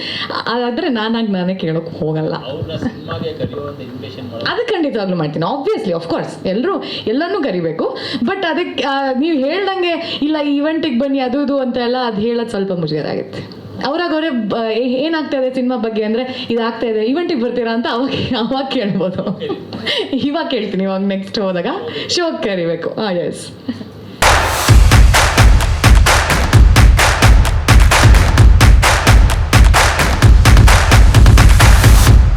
ಆದರೆ ನಾನೇ ಕೇಳೋಕೆ ಹೋಗಲ್ಲ. ಅದು ಖಂಡಿತವಾಗ್ಲೂ ಮಾಡ್ತೀನಿ, ಆಬ್ವಿಯಸ್ಲಿ, ಆಫ್ಕೋರ್ಸ್. ಎಲ್ಲನೂ ಕರಿಬೇಕು. ಬಟ್ ಅದಕ್ಕೆ ನೀವು ಹೇಳ್ದಂಗೆ ಇಲ್ಲ ಈ ಇವೆಂಟಿಗೆ ಬನ್ನಿ ಅದು ಇದು ಅಂತ ಎಲ್ಲ ಅದು ಹೇಳೋದು ಸ್ವಲ್ಪ ಮುಜುಗರ ಆಗುತ್ತೆ. ಅವರೇ ಏನಾಗ್ತಾ ಇದೆ ಸಿನಿಮಾ ಬಗ್ಗೆ ಅಂದರೆ ಇದಾಗ್ತಾ ಇದೆ, ಇವೆಂಟಿಗೆ ಬರ್ತೀರಾ ಅಂತ ಅವಾಗ ಕೇಳ್ಬೋದು. ಇವಾಗ ಕೇಳ್ತೀನಿ, ಇವಾಗ ನೆಕ್ಸ್ಟ್ ಹೋದಾಗ ಶೋಗೆ ಕರಿಬೇಕು. ಎಸ್.